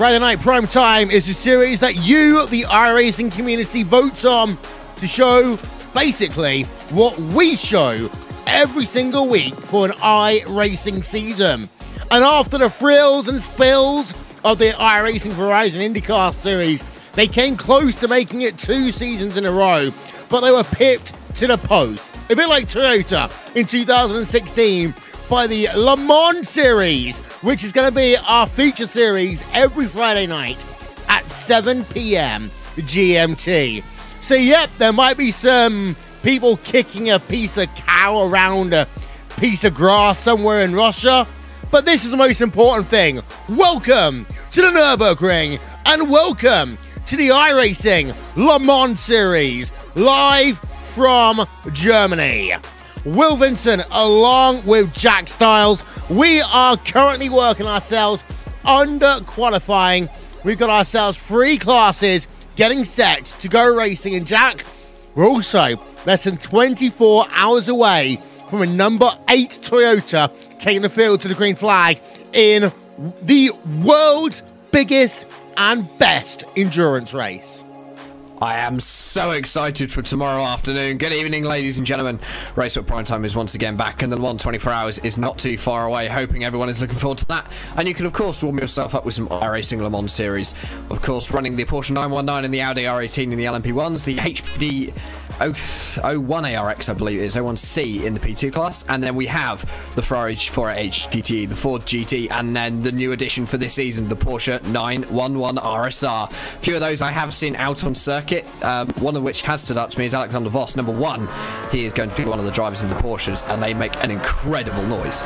Friday Night Prime Time is a series that you, the iRacing community, votes on to show basically what we show every single week for an iRacing season. And after the thrills and spills of the iRacing Verizon IndyCar series, they came close to making it 2 seasons in a row, but they were pipped to the post. A bit like Toyota in 2016 by the Le Mans series, which is going to be our feature series every Friday night at 7 p.m. GMT. So, yep, there might be some people kicking a piece of cow around a piece of grass somewhere in Russia, but this is the most important thing. Welcome to the Nurburgring, and welcome to the iRacing Le Mans series, live from Germany. Will Vincent, along with Jack Styles, we are currently working ourselves under qualifying. We've got ourselves 3 classes getting set to go racing. And Jack, we're also less than 24 hours away from a number 8 Toyota taking the field to the green flag in the world's biggest and best endurance race. I am so excited for tomorrow afternoon. Good evening, ladies and gentlemen. RaceSpot Prime Time is once again back, and the 124 hours is not too far away. Hoping everyone is looking forward to that. And you can, of course, warm yourself up with some iRacing Le Mans series. Of course, running the Porsche 919 and the Audi R18 in the LMP1s, the HPD 01ARX, I believe it is, 01C in the P2 class. And then we have the Ferrari 488 GTE, the Ford GT, and then the new addition for this season, the Porsche 911 RSR. A few of those I have seen out on circuit. One of which has stood up to me is Alexander Voss, number 1. He is going to be one of the drivers in the Porsches, and they make an incredible noise.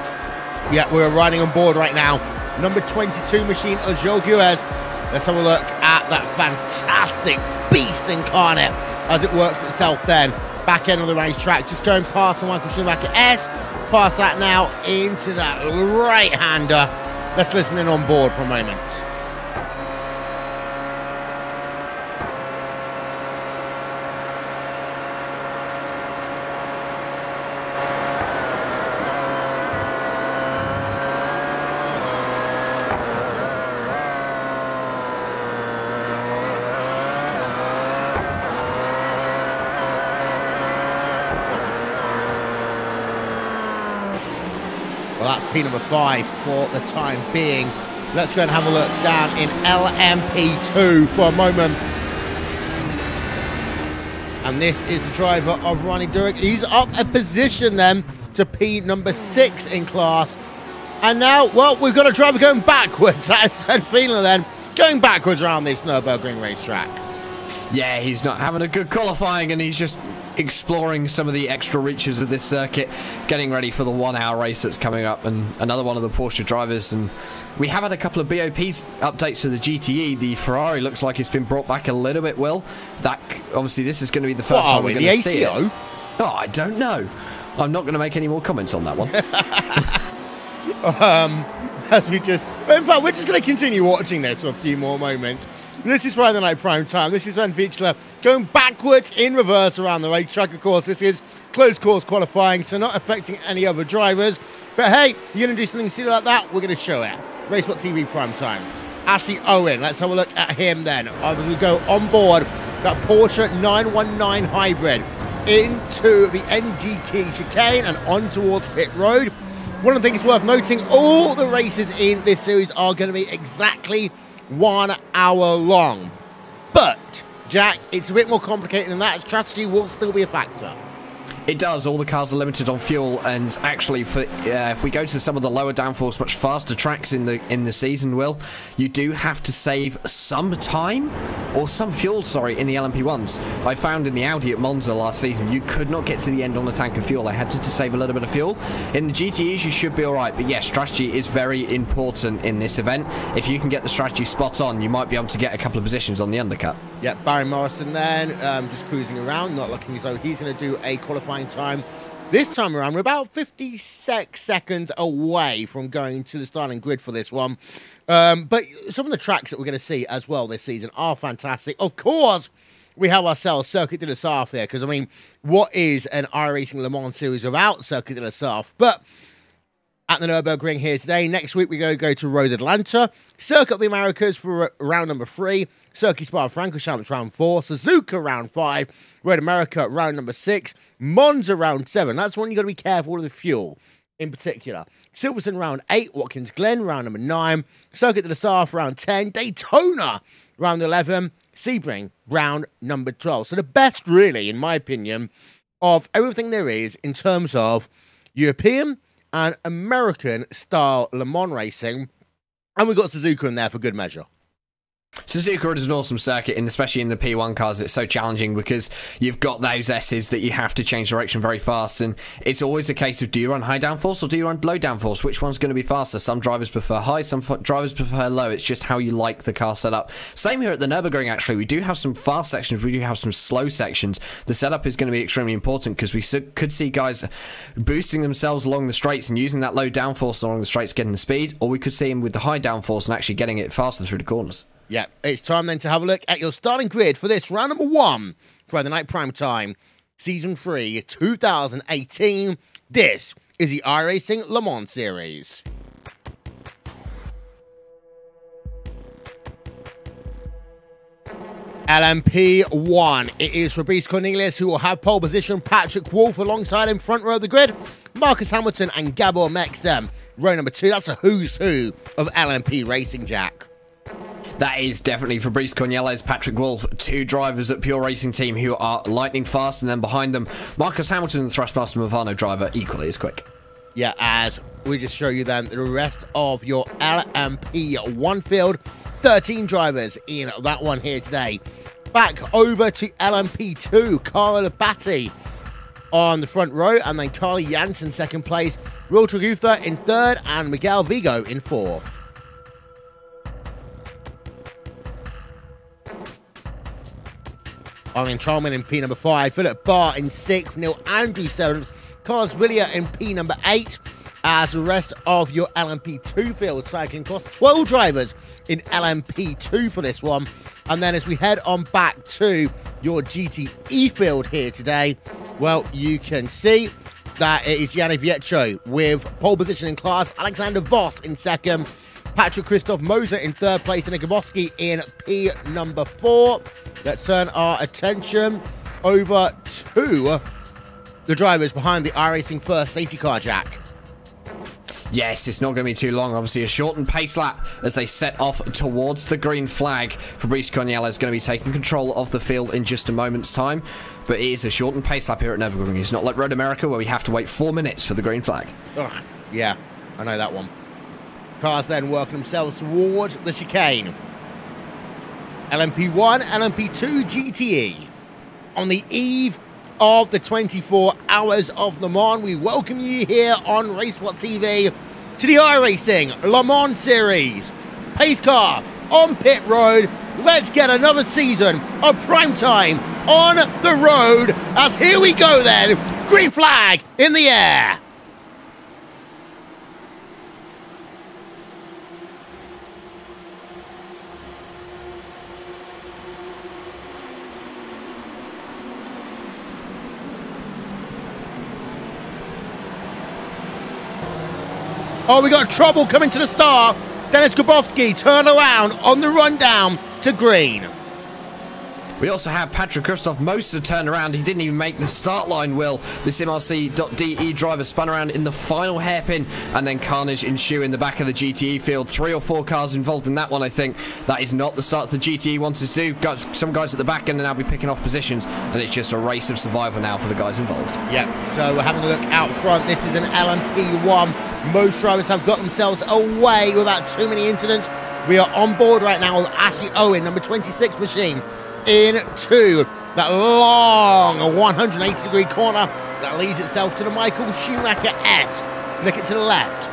Yeah, we're riding on board right now. Number 22 machine, Joel Guez. Let's have a look at that fantastic beast incarnate as it works itself then. Back end of the racetrack, just going past the Michael Schumacher S. Past that now into that right-hander. Let's listen in on board for a moment. Well, that's P number 5 for the time being. Let's go and have a look down in LMP2 for a moment. And this is the driver of Ronnie Durek. He's up a position then to P number 6 in class. And now, well, we've got a driver going backwards. That's feeling then, going backwards around this Nurburgring racetrack. Yeah, he's not having a good qualifying, and he's just exploring some of the extra reaches of this circuit, getting ready for the 1-hour race that's coming up, and another one of the Porsche drivers. And we have had a couple of BOPs updates to the GTE. The Ferrari looks like it's been brought back a little bit, Will. That obviously this is going to be the first time we're going to see it. Oh, I don't know. I'm not going to make any more comments on that one. As we just, in fact, we're just going to continue watching this for a few more moments. This is Friday Night Prime Time. This is Van Vichler going backwards in reverse around the racetrack. Of course, this is closed course qualifying, so not affecting any other drivers. But hey, you're going to do something silly like that, we're going to show it. RaceSpotTV Prime Time. Ashley Owen, let's have a look at him then. As we go on board that Porsche 919 Hybrid into the NG Key chicane and on towards pit road. One of the things worth noting, all the races in this series are going to be exactly 1 hour long. But, Jack, it's a bit more complicated than that. Strategy will still be a factor. It does. All the cars are limited on fuel, and actually, for if we go to some of the lower downforce, much faster tracks in the season, Will, you do have to save some time or some fuel. Sorry, in the LMP1s. I found in the Audi at Monza last season, you could not get to the end on a tank of fuel. I had to save a little bit of fuel. In the GTEs, you should be all right. But yes, strategy is very important in this event. If you can get the strategy spot on, you might be able to get a couple of positions on the undercut. Yeah, Barry Morrison then, just cruising around, not looking as though he's going to do a qualifying time. This time around, we're about 56 seconds away from going to the starting grid for this one. But some of the tracks that we're going to see as well this season are fantastic. Of course, we have ourselves Circuit de la Sarthe here, because, I mean, what is an iRacing Le Mans series without Circuit de la Sarthe? But at the Nurburgring here today. Next week, we're going to go to Road Atlanta, Circuit of the Americas for round number 3, Circuit Spa-Francorchamps round 4, Suzuka round 5, Road America round number 6, Monza round 7. That's one you got to be careful of the fuel in particular. Silverstone round 8, Watkins Glen round number 9, Circuit de la Sarthe round 10, Daytona round 11, Sebring round number 12. So the best, really, in my opinion, of everything there is in terms of European and American-style Le Mans racing. And we've got Suzuka in there for good measure. Suzuka is an awesome circuit, and especially in the P1 cars, it's so challenging because you've got those S's that you have to change direction very fast, and it's always a case of, do you run high downforce or do you run low downforce? Which one's going to be faster? Some drivers prefer high, some drivers prefer low. It's just how you like the car setup. Same here at the Nürburgring, actually. We do have some fast sections, we do have some slow sections. The setup is going to be extremely important because we could see guys boosting themselves along the straights and using that low downforce along the straights, getting the speed, or we could see them with the high downforce and actually getting it faster through the corners. Yeah, it's time then to have a look at your starting grid for this round number 1, Friday Night Prime Time, Season 3, 2018. This is the iRacing Le Mans Series. LMP1, it is Fabrice Cornelius who will have pole position, Patrick Wolff alongside him, front row of the grid, Marcus Hamilton and Gabor Mextem. Row number 2, that's a who's who of LMP racing, Jack. That is definitely Fabrice Cornelius, Patrick Wolff, 2 drivers at Pure Racing Team who are lightning fast, and then behind them, Marcus Hamilton, the Thrustmaster Movano driver, equally as quick. Yeah, as we just show you then the rest of your LMP1 field, 13 drivers in that one here today. Back over to LMP2, Carlo Labatti on the front row, and then Carly Jansen second place, Will Tragutha in third, and Miguel Vigo in fourth. Arjen Chalman in P number 5, Philip Barr in 6th, Neil Andrews 7th, Carlos Villia in P number 8, as the rest of your LMP2 field cycling across 12 drivers in LMP2 for this one. And then as we head on back to your GTE field here today, well, you can see that it is Gianni Vieccio with pole position in class, Alexander Voss in 2nd, Patrick Christoph Moser in 3rd place, and Gavoski in P number 4. Let's turn our attention over to the drivers behind the iRacing first safety car, Jack. Yes, it's not going to be too long. Obviously, a shortened pace lap as they set off towards the green flag. Fabrice Cornelius is going to be taking control of the field in just a moment's time. But it is a shortened pace lap here at Nürburgring. It's not like Road America where we have to wait 4 minutes for the green flag. Ugh, yeah, I know that one. Cars then working themselves towards the chicane. LMP1, LMP2, GTE. On the eve of the 24 Hours of Le Mans, we welcome you here on RaceSpotTV to the iRacing Le Mans Series. Pace car on pit road. Let's get another season of prime time on the road, as here we go then. Green flag in the air. Oh, we got trouble coming to the start. Dennis Grabowski turn around on the run down to green. We also have Patrick Christoph Moser turn around. He didn't even make the start line, Will. This MRC.DE driver spun around in the final hairpin, and then carnage ensue in the back of the GTE field. 3 or 4 cars involved in that one, I think. That is not the start the GTE wanted to do. Got some guys at the back end and now be picking off positions, and it's just a race of survival now for the guys involved. Yep, so we're having a look out front. This is an LMP1. Most drivers have got themselves away without too many incidents. We are on board right now with Ashley Owen, number 26 machine, into that long 180-degree corner that leads itself to the Michael Schumacher S. Flick it to the left.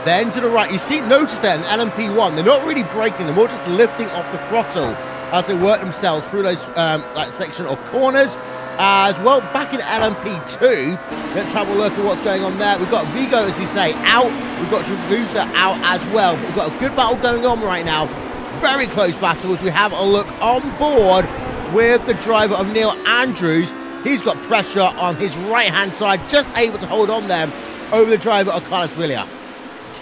Then to the right. You see, notice there in LMP1, they're not really braking, they're more just lifting off the throttle as they work themselves through those that section of corners. As well, back in LMP2, let's have a look at what's going on there. We've got Vigo, as you say, out. We've got Tragusa out as well. But we've got a good battle going on right now. Very close battle as we have a look on board with the driver of Neil Andrews. He's got pressure on his right-hand side, just able to hold on there over the driver of Carlos Villar.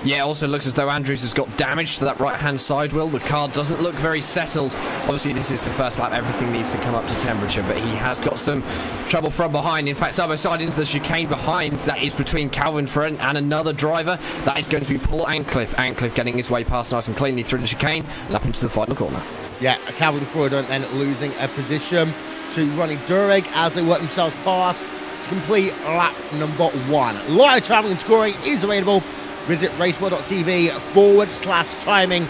Yeah, also looks as though Andrews has got damage to that right-hand side wheel. The car doesn't look very settled. Obviously, this is the first lap. Everything needs to come up to temperature, but he has got some trouble from behind. In fact, side-by-side into the chicane behind. That is between Calvin Friend and another driver. That is going to be Paul Ancliffe. Ancliffe getting his way past nice and cleanly through the chicane and up into the final corner. Yeah, Calvin Friend then losing a position to Ronnie Durig as they work themselves past to complete lap number 1. Live timing and scoring is available. Visit RaceSpot.tv/timing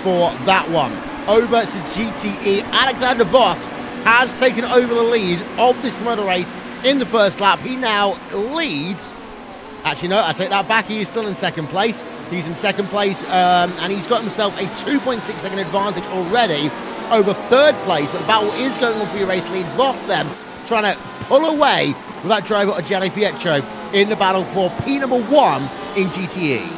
for that one. Over to GTE. Alexander Voss has taken over the lead of this motor race in the first lap. He now leads. Actually, no, I take that back. He is still in second place. He's in second place, and he's got himself a 2.6 second advantage already over third place. But the battle is going on for your race lead. Voss then trying to pull away with that driver of Gianni Pietro in the battle for P number 1 in GTE.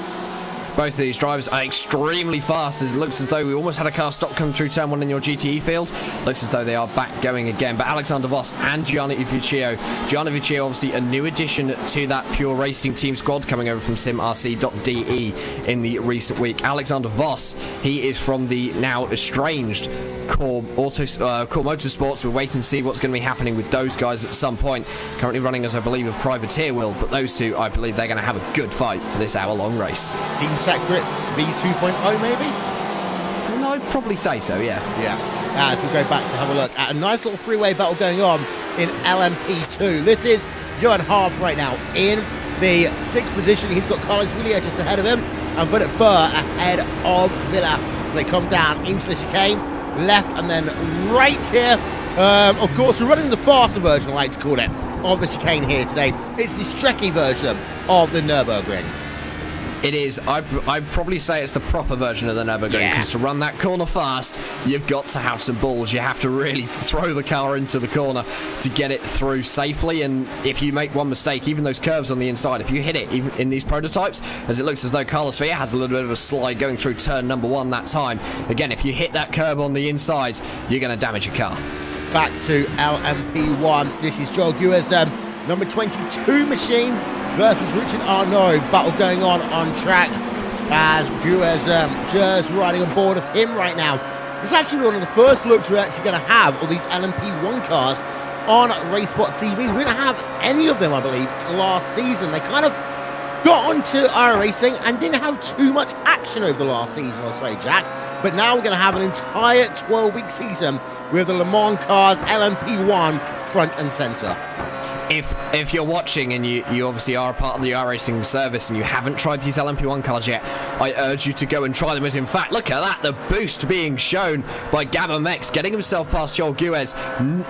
Both of these drivers are extremely fast. It looks as though we almost had a car stop coming through turn 1 in your GTE field. Looks as though they are back going again. But Alexander Voss and Gianni Vecchio. Gianni Vecchio, obviously a new addition to that Pure Racing team squad coming over from simrc.de in the recent week. Alexander Voss, he is from the now estranged Core Motorsports. We're waiting to see what's going to be happening with those guys at some point. Currently running as, I believe, a privateer wheel. But those two, I believe they're going to have a good fight for this hour-long race. Team Secret V2.0 maybe? No, I'd probably say so, yeah. Yeah. As we go back to have a look at a nice little freeway battle going on in LMP2. This is Johan Harf right now in the 6th position. He's got Carlos Villar just ahead of him and Philip Burr ahead of Villa. They come down into the chicane, left and then right here. Of course, we're running the faster version, I like to call it, of the chicane here today. It's the Strecky version of the Nurburgring. It is. I'd probably say it's the proper version of the Nurburgring, because to run that corner fast, you've got to have some balls. You have to really throw the car into the corner to get it through safely, and if you make one mistake, even those curves on the inside, if you hit it, even in these prototypes, as it looks as though Carlos Villar has a little bit of a slide going through turn number 1 that time. Again, if you hit that curb on the inside, you're going to damage your car. Back to LMP1. This is Joel Guer's number 22 machine versus Richard Arnaud. Battle going on track as Guer's just riding on board of him right now. It's actually one of the first looks we're actually going to have all these LMP1 cars on RaceSpotTV. We didn't have any of them, I believe, last season. They kind of got onto iRacing and didn't have too much action over the last season, I'll say, Jack. But now we're going to have an entire 12-week season with the Le Mans cars, LMP1, front and centre. If you're watching and you obviously are a part of the iRacing service and you haven't tried these LMP1 cars yet, I urge you to go and try them. As in fact, look at that, the boost being shown by Gabba Mex, getting himself past Joel Guez.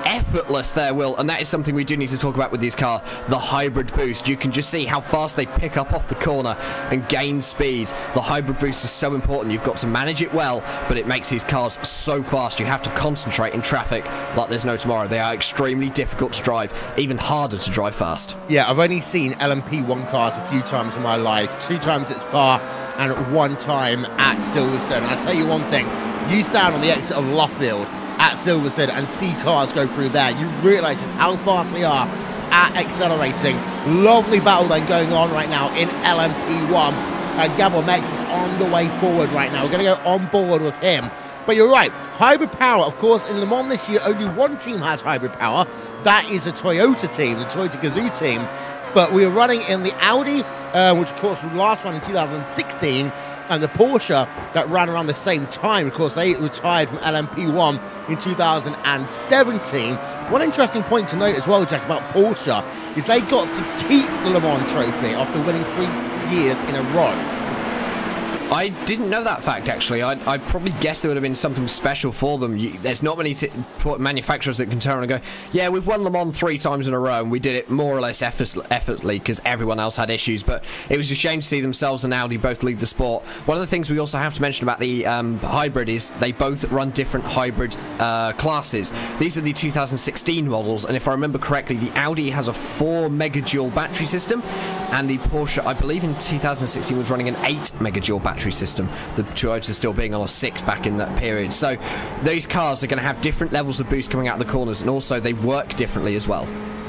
Effortless there, Will, and that is something we do need to talk about with this car, the hybrid boost. You can just see how fast they pick up off the corner and gain speed. The hybrid boost is so important. You've got to manage it well, but it makes these cars so fast. You have to concentrate in traffic like there's no tomorrow. They are extremely difficult to drive, even harder to drive fast. Yeah, I've only seen LMP1 cars a few times in my life. 2 times at Spa and 1 time at Silverstone. And I'll tell you one thing, you stand on the exit of Luffield at Silverstone and see cars go through there, you realise just how fast they are at accelerating. Lovely battle then going on right now in LMP1. Gabor Mex is on the way forward right now. We're going to go on board with him. But you're right, hybrid power, of course, in Le Mans this year, only 1 team has hybrid power. That is a Toyota team, the Toyota Gazoo team. But we are running in the Audi, which of course was last run in 2016, and the Porsche that ran around the same time. Of course, they retired from LMP1 in 2017. One interesting point to note as well, Jack, about Porsche is they got to keep the Le Mans trophy after winning 3 years in a row. I didn't know that fact, actually. I'd probably guess there would have been something special for them. There's not many manufacturers that can turn around and go, yeah, we've won Le Mans 3 times in a row, and we did it more or less effortlessly because everyone else had issues. But it was a shame to see themselves and Audi both lead the sport. One of the things we also have to mention about the hybrid is they both run different hybrid classes. These are the 2016 models, and if I remember correctly, the Audi has a 4 megajoule battery system, and the Porsche, I believe in 2016, was running an 8 megajoule battery system, the Toyota still being on a 6 back in that period. So these cars are going to have different levels of boost coming out of the corners, and also they work differently as well.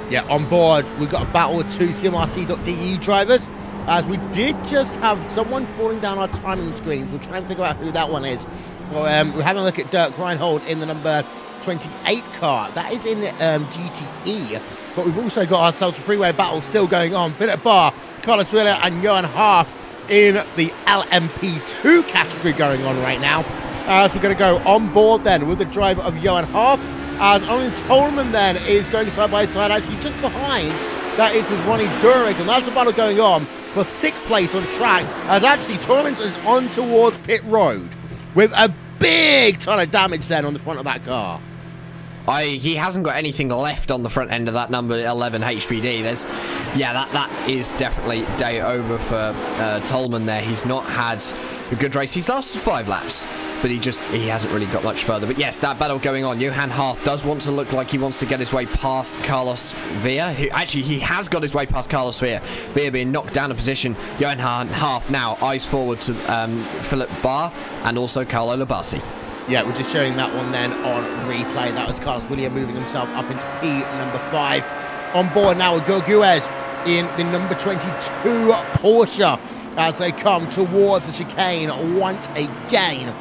Yeah, on board we've got a battle with 2 CMRC.de drivers. as we did just have someone falling down our timing screens. We'll try and figure out who that one is. Well, we're having a look at Dirk Reinhold in the number 28 car. That is in GTE. But we've also got ourselves a freeway battle still going on. Philip Barr, Carlos Wheeler, and Johan Half in the LMP2 category going on right now. As we're going to go on board then with the driver of Johan Half, as Owen Tolman then is going side by side, actually just behind. That is with Ronnie Durig, and that's the battle going on for 6th place on track, as actually Tolman is on towards pit road with a big ton of damage then on the front of that car. He hasn't got anything left on the front end of that number 11 HPD. That is definitely day over for Tolman there. He's not had a good race. He's lasted 5 laps, but he hasn't really got much further. But yes, that battle going on. Johan Hart does want to look like he wants to get his way past Carlos Villa, who actually he has got his way past Carlos Villa. Villa being knocked down a position. Johan Hart now eyes forward to Philip Barr and also Carlo Labate. Yeah, we're just showing that one then on replay. That was Carlos William moving himself up into P number 5. On board now with Gurguez in the number 22 Porsche as they come towards the chicane once again.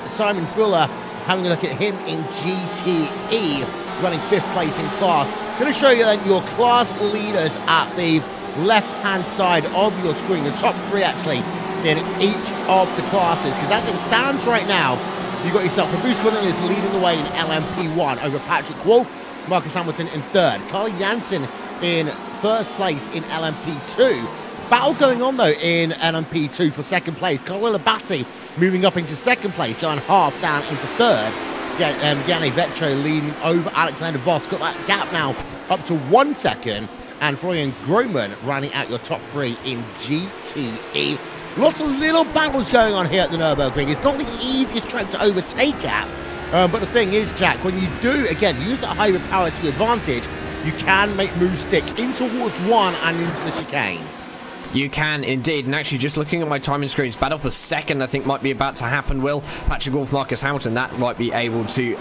Simon Fuller, having a look at him in GTE, running 5th place in class. Going to show you then your class leaders at the left-hand side of your screen, the top 3 actually, in each of the classes, because as it stands right now, you've got yourself Fabrice Cornelius leading the way in LMP1 over Patrick Wolf, Marcus Hamilton in 3rd, Carl Jansen in 1st place in LMP2. Battle going on though in LMP2 for 2nd place. Carlo Labate moving up into 2nd place, going half down into 3rd. Gianni Vetro leading over Alexander Voss. Got that gap now up to 1 second. And Florian Groman rounding out your top 3 in GTE. Lots of little battles going on here at the Nurburgring. It's not the easiest track to overtake at. But the thing is, Jack, when you do, again, use that hybrid power to your advantage, you can make moves stick in towards 1 and into the chicane. You can indeed, and actually just looking at my timing screens, battle for 2nd I think might be about to happen, Will. Patrick Wolf, Marcus Hamilton, that might be able to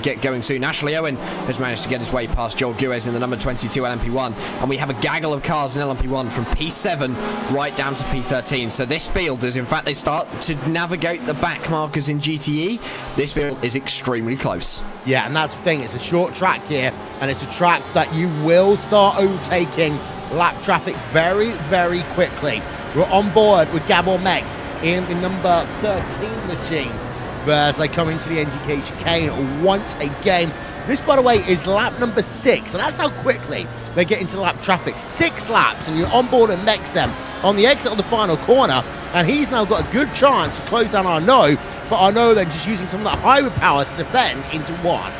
get going soon. Ashley Owen has managed to get his way past Joel Guez in the number 22 LMP1, and we have a gaggle of cars in LMP1 from P7 right down to P13. So this field is, in fact, they start to navigate the back markers in GTE. This field is extremely close. Yeah, and that's the thing, it's a short track here, and it's a track that you will start overtaking lap traffic very, very quickly. We're on board with Gabor Mex in the number 13 machine as they come into the NGK chicane once again. This, by the way, is lap number 6, and that's how quickly they get into lap traffic. 6 laps, and you're on board and Mex them on the exit of the final corner, and he's now got a good chance to close down Arnaud, but Arnaud then just using some of that hybrid power to defend into 1.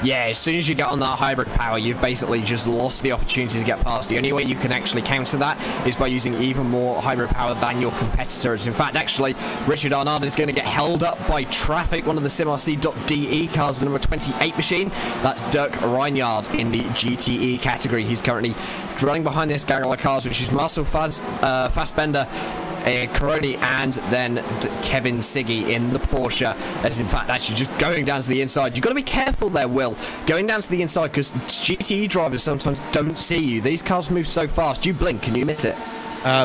Yeah, as soon as you get on that hybrid power, you've basically just lost the opportunity to get past. The only way you can actually counter that is by using even more hybrid power than your competitors. In fact, actually, Richard Arnaud is going to get held up by traffic. One of the SimRC.de cars, the number 28 machine. That's Dirk Reinhard in the GTE category. He's currently running behind this gaggle of cars, which is Marcel Fassbender, Caroni, and then Kevin Siggy in the Porsche. As in fact, actually just going down to the inside. You've got to be careful there, Will. Going down to the inside, because GTE drivers sometimes don't see you. These cars move so fast, you blink and you miss it.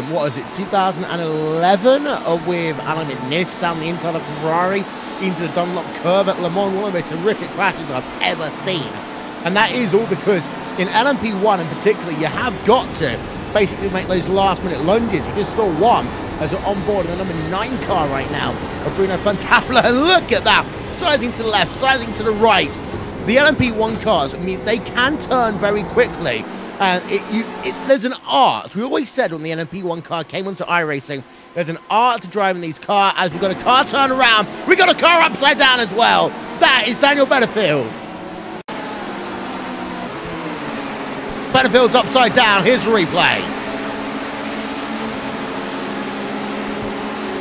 What is it, 2011 with Alain Nish down the inside of Ferrari into the Dunlop curve at Le Mans, one of the most horrific crashes I've ever seen. And that is all because in LMP1 in particular, you have got to basically make those last minute lunges. We just saw one as we're on board in the number 9 car right now of Bruno Fantabula. Look at that, sizing to the left, sizing to the right. The LMP1 cars, I mean, they can turn very quickly, and there's an art. We always said when the LMP1 car came onto iRacing, there's an art to driving these cars. As we've got a car turn around, we got a car upside down as well. That is Daniel Betterfield. Betterfield's upside down. Here's the replay.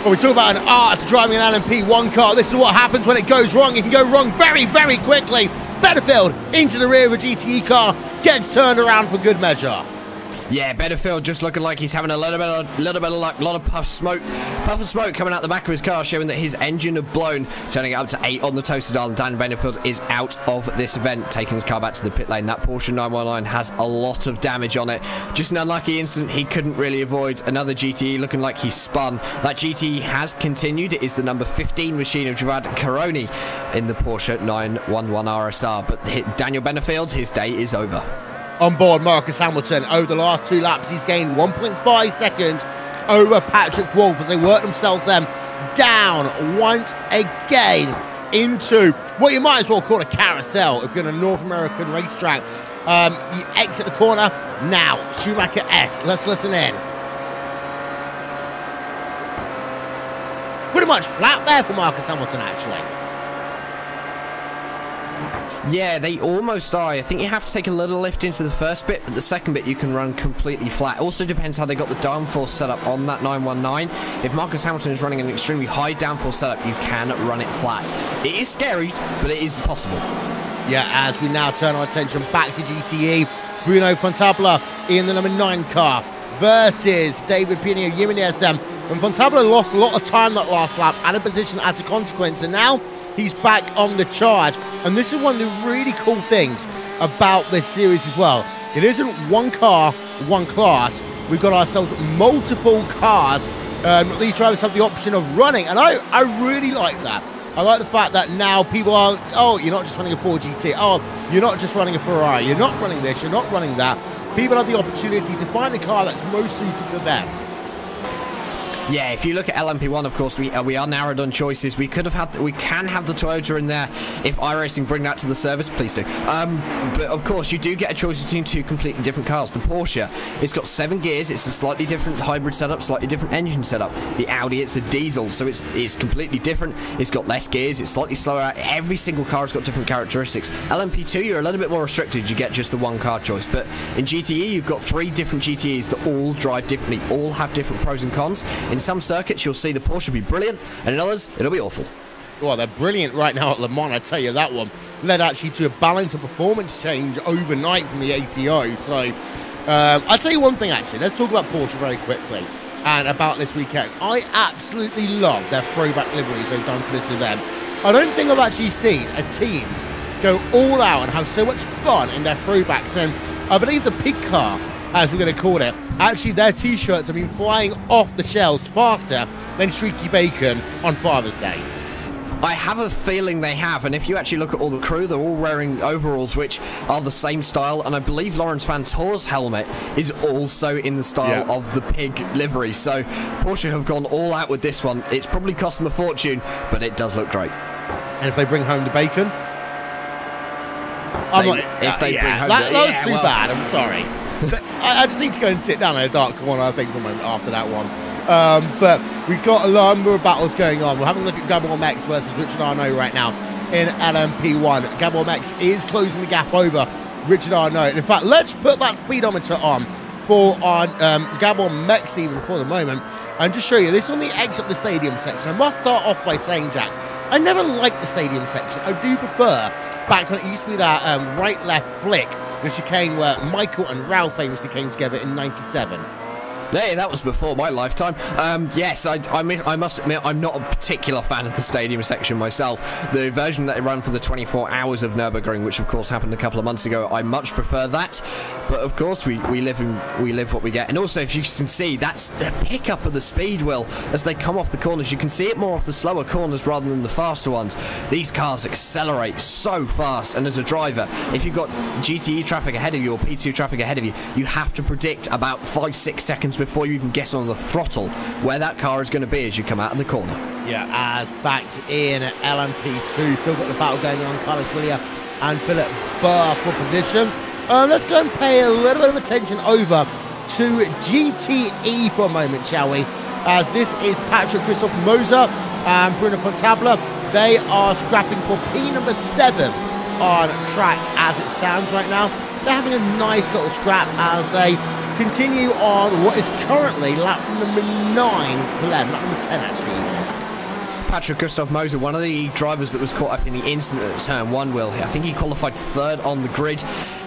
Well, we talk about an art to driving an LMP1 car. This is what happens when it goes wrong. It can go wrong very, very quickly. Betterfield into the rear of a GTE car, gets turned around for good measure. Yeah, Benefield just looking like he's having a little bit of luck, a lot of puff of smoke coming out the back of his car, showing that his engine had blown, turning it up to 8 on the toasted dial. And Dan Benefield is out of this event, taking his car back to the pit lane. That Porsche 919 has a lot of damage on it. Just an unlucky incident he couldn't really avoid. Another GTE looking like he spun. That GTE has continued. It is the number 15 machine of Javad Karoni in the Porsche 911 RSR. But Daniel Benefield, his day is over. On board, Marcus Hamilton. Over the last 2 laps, he's gained 1.5 seconds over Patrick Wolf as they work themselves down once again into what you might as well call a carousel if you're in a North American racetrack. You exit the corner now. Schumacher S. Let's listen in. Pretty much flat there for Marcus Hamilton, actually. Yeah, they almost are. I think you have to take a little lift into the first bit, but the second bit you can run completely flat. Also depends how they got the downforce set up on that 919. If Marcus Hamilton is running an extremely high downforce setup, you can run it flat. It is scary, but it is possible. Yeah, as we now turn our attention back to GTE, Bruno Fontabla in the number 9 car versus David Pino Jimenez. And Fontabla lost a lot of time that last lap and a position as a consequence, and now he's back on the charge. And this is one of the really cool things about this series as well. It isn't one car, one class. We've got ourselves multiple cars. These drivers have the option of running, and I really like that. I like the fact that now people are, oh, you're not just running a Ford GT. Oh, you're not just running a Ferrari. You're not running this. You're not running that. People have the opportunity to find a car that's most suited to them. Yeah, if you look at LMP1, of course, we are narrowed on choices. We can have the Toyota in there. If iRacing bring that to the service, please do. But of course, you do get a choice between 2 completely different cars. The Porsche, it's got 7 gears. It's a slightly different hybrid setup, slightly different engine setup. The Audi, it's a diesel, so it's completely different. It's got less gears. It's slightly slower. Every single car has got different characteristics. LMP2, you're a little bit more restricted. You get just the 1 car choice. But in GTE, you've got 3 different GTEs that all drive differently, all have different pros and cons. In some circuits, you'll see the Porsche be brilliant, and in others, it'll be awful. Well, they're brilliant right now at Le Mans, I tell you that one. Led actually to a balance of performance change overnight from the ACO. So, I'll tell you one thing, actually. Let's talk about Porsche very quickly and about this weekend. I absolutely love their throwback liveries they've done for this event. I don't think I've actually seen a team go all out and have so much fun in their throwbacks. And I believe the pig car, as we're going to call it, actually their t-shirts have been flying off the shelves faster than Streaky Bacon on Father's Day. I have a feeling they have, and if you actually look at all the crew, they're all wearing overalls which are the same style, and I believe Lawrence Vantoor's helmet is also in the style of the pig livery. So Porsche have gone all out with this one. It's probably cost them a fortune, but it does look great. And if they bring home the bacon? If they bring home that was too bad, I'm sorry. I just need to go and sit down in a dark corner, I think, for a moment after that one. But we've got a number of battles going on. We're having a look at Gabor Max versus Richard Arnault right now in LMP1. Gabor Max is closing the gap over Richard Arnault. And in fact, let's put that speedometer on for our Gabor Max even for the moment and just show you this on the exit of the stadium section. I must start off by saying, Jack, I never liked the stadium section. I do prefer back when it used to be that right-left flick, the chicane where Michael and Ralph famously came together in '97. Hey, that was before my lifetime. Yes, I must admit, I'm not a particular fan of the stadium section myself. The version that they ran for the 24 hours of Nurburgring, which of course happened a couple of months ago, I much prefer that. But of course, we live what we get. And also, if you can see, that's the pickup of the speed wheel as they come off the corners. You can see it more off the slower corners rather than the faster ones. These cars accelerate so fast, and as a driver, if you've got GTE traffic ahead of you or P2 traffic ahead of you, you have to predict about 5-6 seconds before you even get on the throttle where that car is going to be as you come out of the corner. Yeah, as back in LMP2, still got the battle going on. Carlos Villar and Philip Burr for position. Let's go and pay a little bit of attention over to GTE for a moment, shall we? As this is Patrick Christoph Moser and Bruno Fontabla. They are scrapping for P number 7 on track as it stands right now. They're having a nice little scrap as they continue on what is currently lap number 9 for them, lap number 10 actually. Patrick Christoph Moser, one of the drivers that was caught up in the incident at turn 1, Will. I think he qualified 3rd on the grid.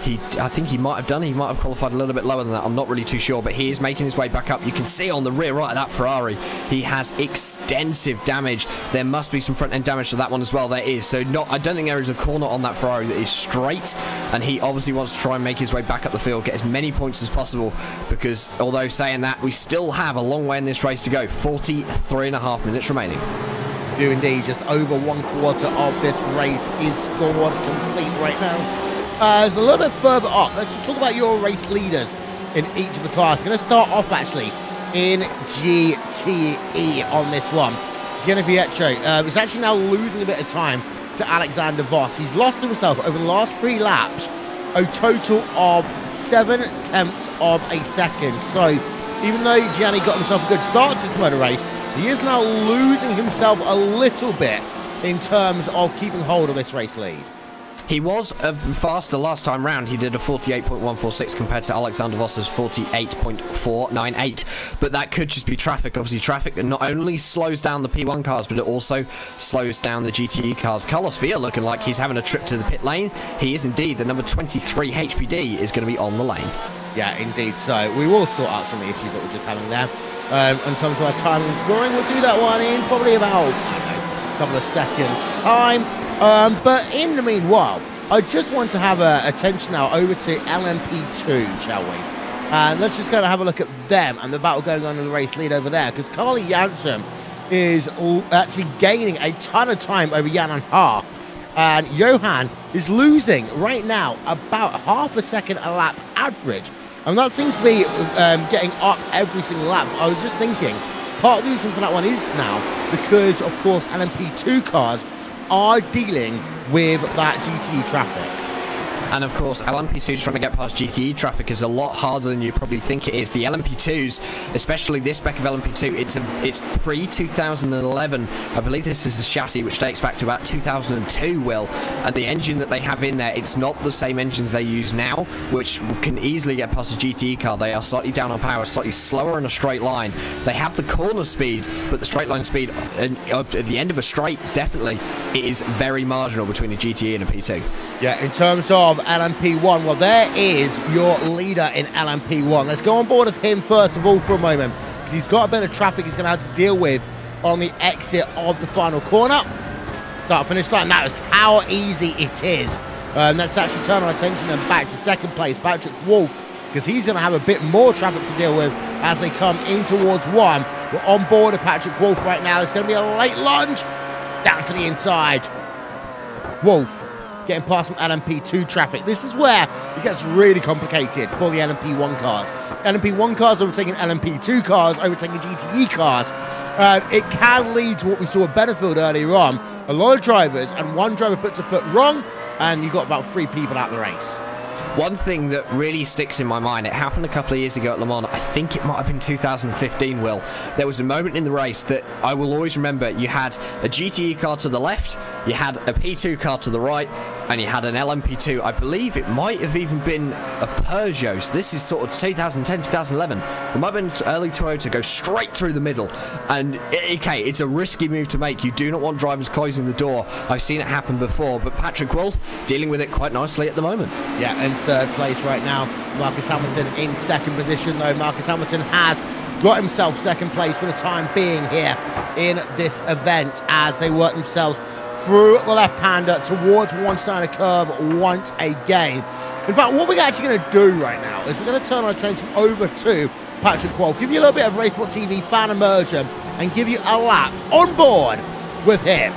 I think he might have done. He might have qualified a little bit lower than that. I'm not really too sure, but he is making his way back up. You can see on the rear right of that Ferrari, he has extensive damage. There must be some front end damage to that one as well. There is. So I don't think there is a corner on that Ferrari that is straight, and he obviously wants to try and make his way back up the field, get as many points as possible, because although saying that, we still have a long way in this race to go. 43.5 minutes remaining. Do indeed. Just over 1/4 of this race is scored complete right now. It's a little bit further up. Let's talk about your race leaders in each of the cars. Going to start off actually in GTE on this one. Giannivietto is actually now losing a bit of time to Alexander Voss. He's lost himself over the last 3 laps a total of 7/10 of a second. So even though Gianni got himself a good start to this motor race, he is now losing himself a little bit in terms of keeping hold of this race lead. He was faster last time round. He did a 48.146 compared to Alexander Voss's 48.498. But that could just be traffic. Obviously, traffic that not only slows down the P1 cars, but it also slows down the GTE cars. Carlos Villa looking like he's having a trip to the pit lane. He is indeed. The number 23 HPD is going to be on the lane. Yeah, indeed. So we will sort out some of the issues that we're just having there. In terms of our timing and scoring, we'll do that one in probably about, I don't know, a couple of seconds time. But in the meanwhile, I just want to have attention now over to LMP2, shall we? And let's just go and have a look at them and the battle going on in the race lead over there, because Carly Janssen is actually gaining a ton of time over Jan and Half, and Johan is losing right now about half a second a lap average, and that seems to be getting up every single lap. I was just thinking, part of the reason for that one is now because, of course, LMP2 cars are dealing with that GTE traffic. And of course, LMP2 trying to get past GTE traffic is a lot harder than you probably think it is. The LMP2s, especially this spec of LMP2, it's pre-2011. I believe this is a chassis which dates back to about 2002, Will. And the engine that they have in there, it's not the same engines they use now, which can easily get past a GTE car. They are slightly down on power, slightly slower in a straight line. They have the corner speed, but the straight line speed at the end of a straight, definitely, it is very marginal between a GTE and a P2. Yeah, in terms of LMP1, well, there is your leader in LMP1. Let's go on board of him first of all for a moment, because he's got a bit of traffic he's going to have to deal with on the exit of the final corner. Start finish line. That is how easy it is. Let's actually turn our attention and back to second place, Patrick Wolf, because he's going to have a bit more traffic to deal with as they come in towards one. We're on board of Patrick Wolf right now. It's going to be a late lunge down to the inside. Wolf getting past some LMP2 traffic. This is where it gets really complicated for the LMP1 cars. LMP1 cars overtaking LMP2 cars, overtaking GTE cars. It can lead to what we saw at Benefield earlier on. A lot of drivers, and one driver puts a foot wrong, and you've got about 3 people out the race. One thing that really sticks in my mind, it happened a couple of years ago at Le Mans. I think it might have been 2015, Will. There was a moment in the race that I will always remember. You had a GTE car to the left, you had a P2 car to the right, and you had an LMP2. I believe it might have even been a Peugeot. So this is sort of 2010, 2011. It might have been early Toyota, go straight through the middle. And, okay, it's a risky move to make. You do not want drivers closing the door. I've seen it happen before, but Patrick Wolf dealing with it quite nicely at the moment. Yeah, in third place right now. Marcus Hamilton in second position, though. Marcus Hamilton has got himself second place for the time being here in this event as they work themselves through the left-hander towards one side of the curve once again. In fact, what we're actually going to do right now is we're going to turn our attention over to Patrick Wolf, give you a little bit of RaceSpotTV fan immersion, and give you a lap on board with him.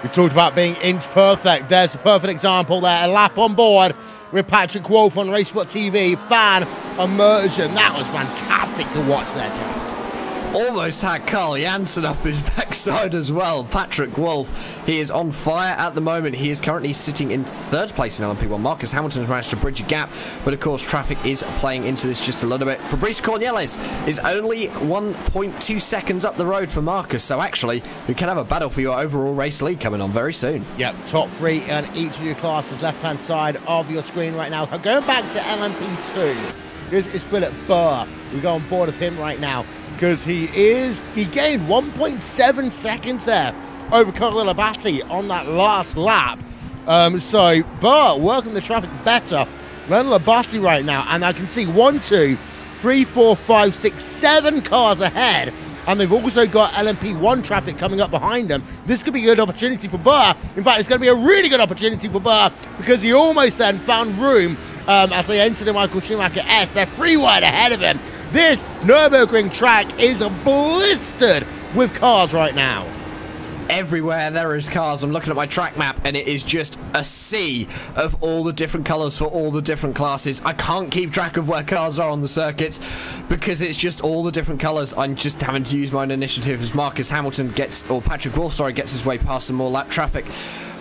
We talked about being inch perfect. There's a perfect example there. A lap on board with Patrick Wolf on RaceSpotTV. Fan immersion. That was fantastic to watch there, Jack. Almost had Carl Janssen up his backside as well. Patrick Wolf, he is on fire at the moment. He is currently sitting in third place in LMP1. Marcus Hamilton has managed to bridge a gap, but of course traffic is playing into this just a little bit. Fabrice Cornelis is only 1.2 seconds up the road for Marcus, so actually we can have a battle for your overall race lead coming on very soon. Yep, top three on each of your classes, left-hand side of your screen right now. Going back to LMP2, this is Philip Burr. We go on board of him right now, because he gained 1.7 seconds there over Carlo Labate on that last lap. So Burr working the traffic better than Labate right now, and I can see 1, 2, 3, 4, 5, 6, 7 cars ahead, and they've also got LMP1 traffic coming up behind them. This could be a good opportunity for Burr. In fact, it's going to be a really good opportunity for Burr, because he almost then found room as they enter the Michael Schumacher S. They're 3 wide ahead of him. This Nurburgring track is blistered with cars right now. Everywhere there is cars. I'm looking at my track map and it is just a sea of all the different colours for all the different classes. I can't keep track of where cars are on the circuits because it's just all the different colours. I'm just having to use my own initiative as Marcus Hamilton Patrick Wolf, gets his way past some more lap traffic.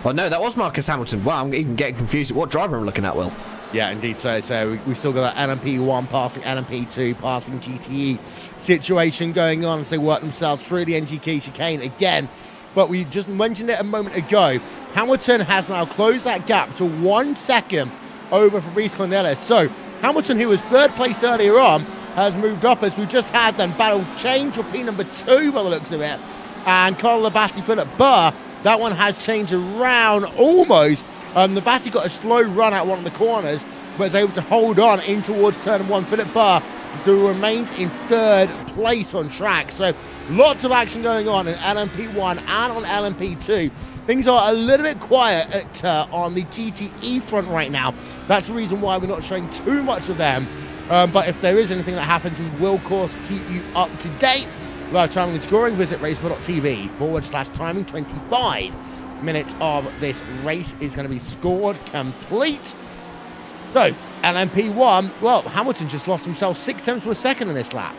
Well, no, that was Marcus Hamilton. Wow, I'm even getting confused at what driver I'm looking at, Will. Yeah, indeed. So we still got that LMP1 passing LMP2, passing GTE situation going on as they work themselves through the NGK chicane again. But we just mentioned it a moment ago. Hamilton has now closed that gap to 1 second over Fabrice Cornelis. So Hamilton, who was third place earlier on, has moved up as we just had then battle change for P number 2 by the looks of it. And Carl Labate, Philip Burr, that one has changed around almost. Labate got a slow run at one of the corners, but was able to hold on in towards turn 1. Philip Burr still remains in third place on track. So lots of action going on in LMP1 and on LMP2. Things are a little bit quiet on the GTE front right now. That's the reason why we're not showing too much of them. But if there is anything that happens, we will, of course, keep you up to date. Well, timing and scoring, visit RaceSpot.tv/timing. 25 minutes of this race is going to be scored complete. So, LMP1, well, Hamilton just lost himself 0.6 of a second in this lap.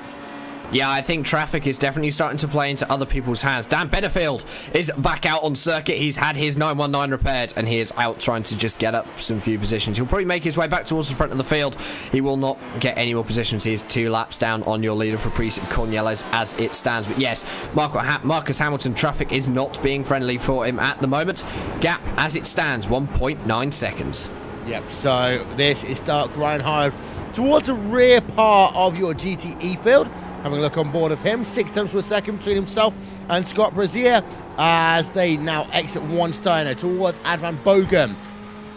Yeah, I think traffic is definitely starting to play into other people's hands. Dan Benefield is back out on circuit. He's had his 919 repaired, and he is out trying to just get up some few positions. He'll probably make his way back towards the front of the field. He will not get any more positions. He is 2 laps down on your leader for Fabrice Cornelis as it stands. But yes, Marcus Hamilton, traffic is not being friendly for him at the moment. Gap, as it stands, 1.9 seconds. Yep, so this is Dark Reinhardt towards the rear part of your GTE field. Having a look on board of him, 0.6 of a second between himself and Scott Brazier as they now exit one Steiner towards Advan Bogan.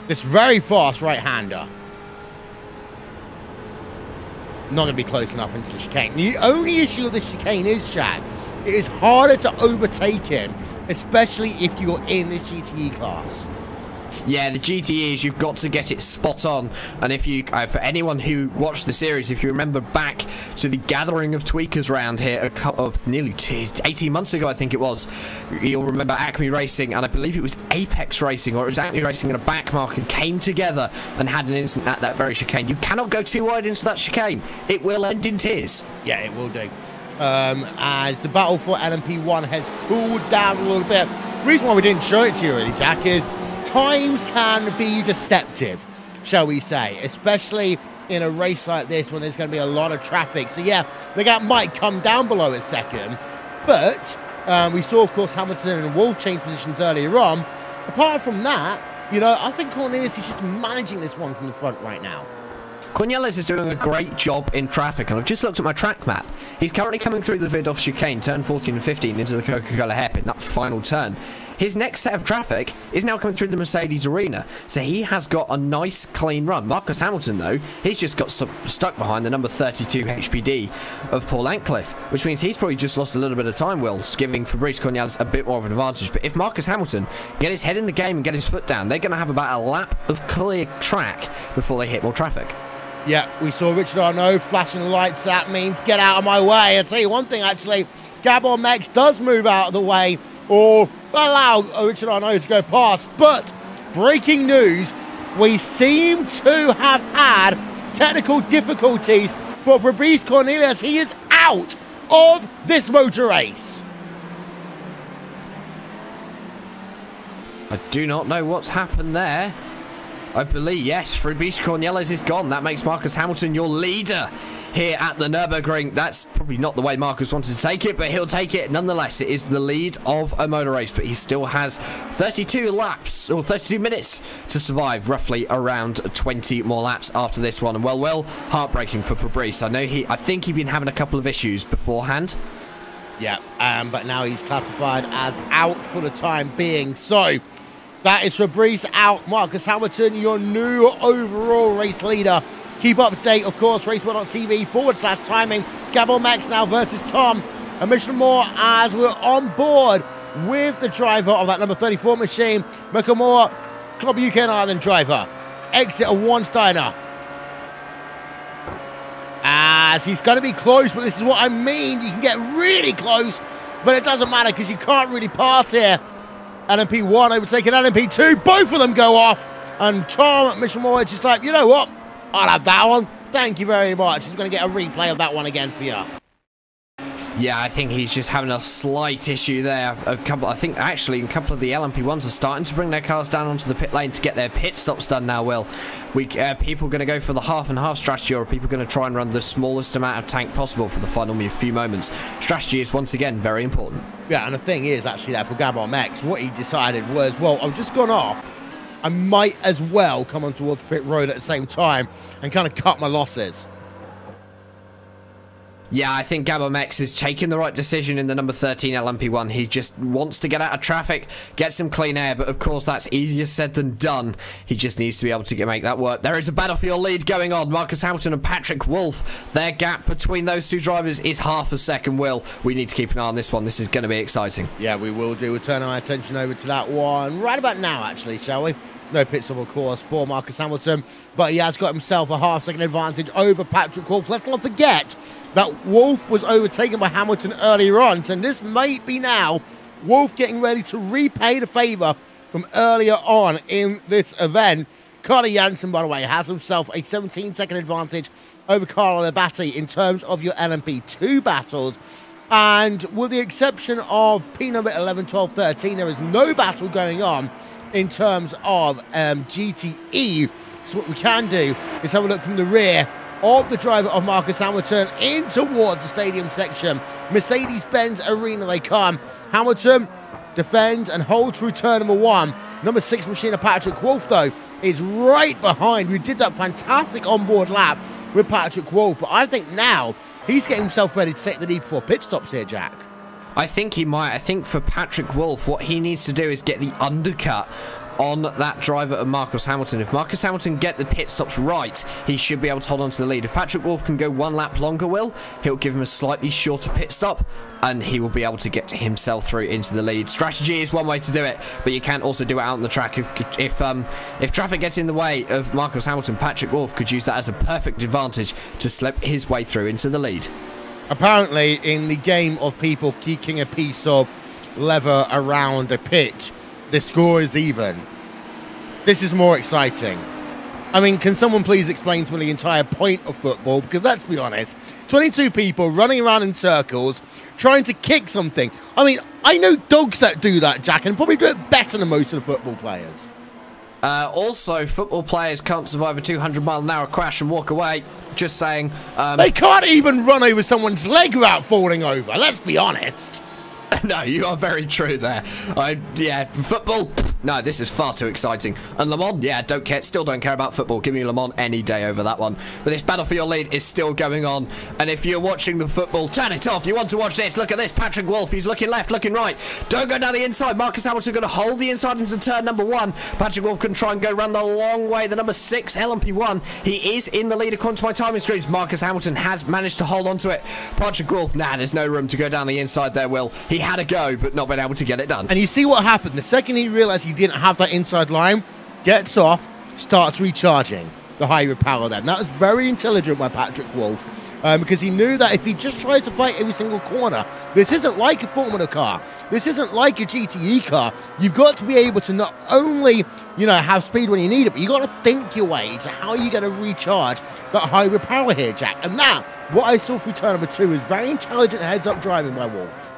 This very fast right-hander. Not going to be close enough into the chicane. The only issue with the chicane is, Jack, it is harder to overtake him, especially if you're in this GTE class. Yeah, the GTEs, you've got to get it spot on. And if you, for anyone who watched the series, if you remember back to the gathering of tweakers round here a couple of nearly 18 months ago, I think it was, you'll remember Acme Racing, and I believe it was Apex Racing, or it was Acme Racing and a back marker came together and had an incident at that very chicane. You cannot go too wide into that chicane. It will end in tears. Yeah, it will do. As the battle for LMP1 has cooled down a little bit. The reason why we didn't show it to you really, Jack, is times can be deceptive, shall we say, especially in a race like this when there's going to be a lot of traffic. So yeah, the gap might come down below a second, but we saw, of course, Hamilton and Wolf change positions earlier on. Apart from that, you know, I think Cornelis is just managing this one from the front right now. Cornelis is doing a great job in traffic, and I've just looked at my track map. He's currently coming through the Vidoff chicane, turn 14 and 15 into the Coca-Cola hairpin, that final turn. His next set of traffic is now coming through the Mercedes arena, so he has got a nice clean run. Marcus Hamilton, though, he's just got stuck behind the number 32 HPD of Paul Antcliffe, which means he's probably just lost a little bit of time, Will, giving Fabrice Cornelis a bit more of an advantage. But if Marcus Hamilton can get his head in the game and get his foot down, they're going to have about a lap of clear track before they hit more traffic. Yeah, we saw Richard Arnaud flashing lights. That means get out of my way. I'll tell you one thing, actually. Gabor Mex does move out of the way. Or, allow Richard Arnaud to go past. But breaking news, we seem to have had technical difficulties for Fabrice Cornelius. He is out of this motor race. I do not know what's happened there. I believe, yes, Fabrice Cornelius is gone. That makes Marcus Hamilton your leader here at the Nurburgring. That's probably not the way Marcus wanted to take it, but he'll take it nonetheless. It is the lead of a motor race, but he still has 32 laps, or 32 minutes to survive, roughly around 20 more laps after this one. And well, heartbreaking for Fabrice. I think he'd been having a couple of issues beforehand. Yeah, but now he's classified as out for the time being. So that is Fabrice out. Marcus Hamilton, your new overall race leader. Keep up to date, of course, RaceSpotTV /timing. Gabon Max now versus Tom. And Mission Moore as we're on board with the driver of that number 34 machine, Michael Moore, Club UK and Ireland driver. Exit of one Steiner. As he's going to be close, but this is what I mean. You can get really close, but it doesn't matter because you can't really pass here. LMP1 overtaking LMP2. Both of them go off. And Tom Mission Moore is just like, you know what? I'll have that one. Thank you very much. He's going to get a replay of that one again for you. Yeah, I think he's just having a slight issue there. I think actually a couple of the LMP1s are starting to bring their cars down onto the pit lane to get their pit stops done now, Will. People going to go for the half and half strategy, or are people going to try and run the smallest amount of tank possible for the final few moments? Strategy is once again very important. Yeah, and the thing is actually that for Gabon Max, what he decided was, well, I've just gone off. I might as well come on towards pit road at the same time and kind of cut my losses. Yeah, I think Gabon Max is taking the right decision in the number 13 LMP1. He just wants to get out of traffic, get some clean air, but of course that's easier said than done. He just needs to be able to make that work. There is a battlefield lead going on. Marcus Hamilton and Patrick Wolf. Their gap between those two drivers is half a second, Will. We need to keep an eye on this one. This is going to be exciting. Yeah, we will do. We'll turn our attention over to that one right about now, actually, shall we? No pit stop, of course, for Marcus Hamilton, but he has got himself a half-second advantage over Patrick Wolf. Let's not forget that Wolf was overtaken by Hamilton earlier on, so this might be now Wolf getting ready to repay the favour from earlier on in this event. Carter Jansen, by the way, has himself a 17-second advantage over Carlo Labate in terms of your LMP2 battles. And with the exception of P number 11, 12, 13, there is no battle going on in terms of GTE. So what we can do is have a look from the rear of the driver of Marcus Hamilton in towards the stadium section. Mercedes-Benz Arena they come. Hamilton defends and holds through turn number 1. Number 6 machine of Patrick Wolf, though, is right behind. We did that fantastic onboard lap with Patrick Wolf, but I think now he's getting himself ready to take the lead before pit stops here, Jack. I think he might. I think for Patrick Wolf, what he needs to do is get the undercut on that driver of Marcus Hamilton. If Marcus Hamilton get the pit stops right, he should be able to hold on to the lead. If Patrick Wolf can go one lap longer, Will, he'll give him a slightly shorter pit stop, and he will be able to get himself through into the lead. Strategy is one way to do it, but you can also do it out on the track. If traffic gets in the way of Marcus Hamilton, Patrick Wolf could use that as a perfect advantage to slip his way through into the lead. Apparently, in the game of people kicking a piece of leather around a pitch, the score is even. This is more exciting. I mean, can someone please explain to me the entire point of football? Because let's be honest, 22 people running around in circles trying to kick something. I mean, I know dogs that do that, Jack, and probably do it better than most of the football players. Also, football players can't survive a 200-mile-an-hour crash and walk away. Just saying. They can't even run over someone's leg without falling over. Let's be honest. No, you are very true there. Yeah, football. No, this is far too exciting. And Le Mans, yeah, still don't care about football. Give me Le Mans any day over that one. But this battle for your lead is still going on. And if you're watching the football, turn it off. You want to watch this? Look at this. Patrick Wolf. He's looking left, looking right. Don't go down the inside. Marcus Hamilton going to hold the inside into turn number 1. Patrick Wolf can try and go around the long way. The number 6 LMP1. He is in the lead according to my timing screens. Marcus Hamilton has managed to hold on to it. Patrick Wolf, nah, there's no room to go down the inside there, Will. He had a go, but not been able to get it done. And you see what happened. The second he realised he didn't have that inside line, gets off, starts recharging the hybrid power then. That was very intelligent by Patrick Wolf. because he knew that if he just tries to fight every single corner, this isn't like a Formula car. This isn't like a GTE car. You've got to be able to not only, have speed when you need it, but you've got to think your way to how you're going to recharge that hybrid power here, Jack. And that, what I saw through turn number 2, is very intelligent heads-up driving by Wolff.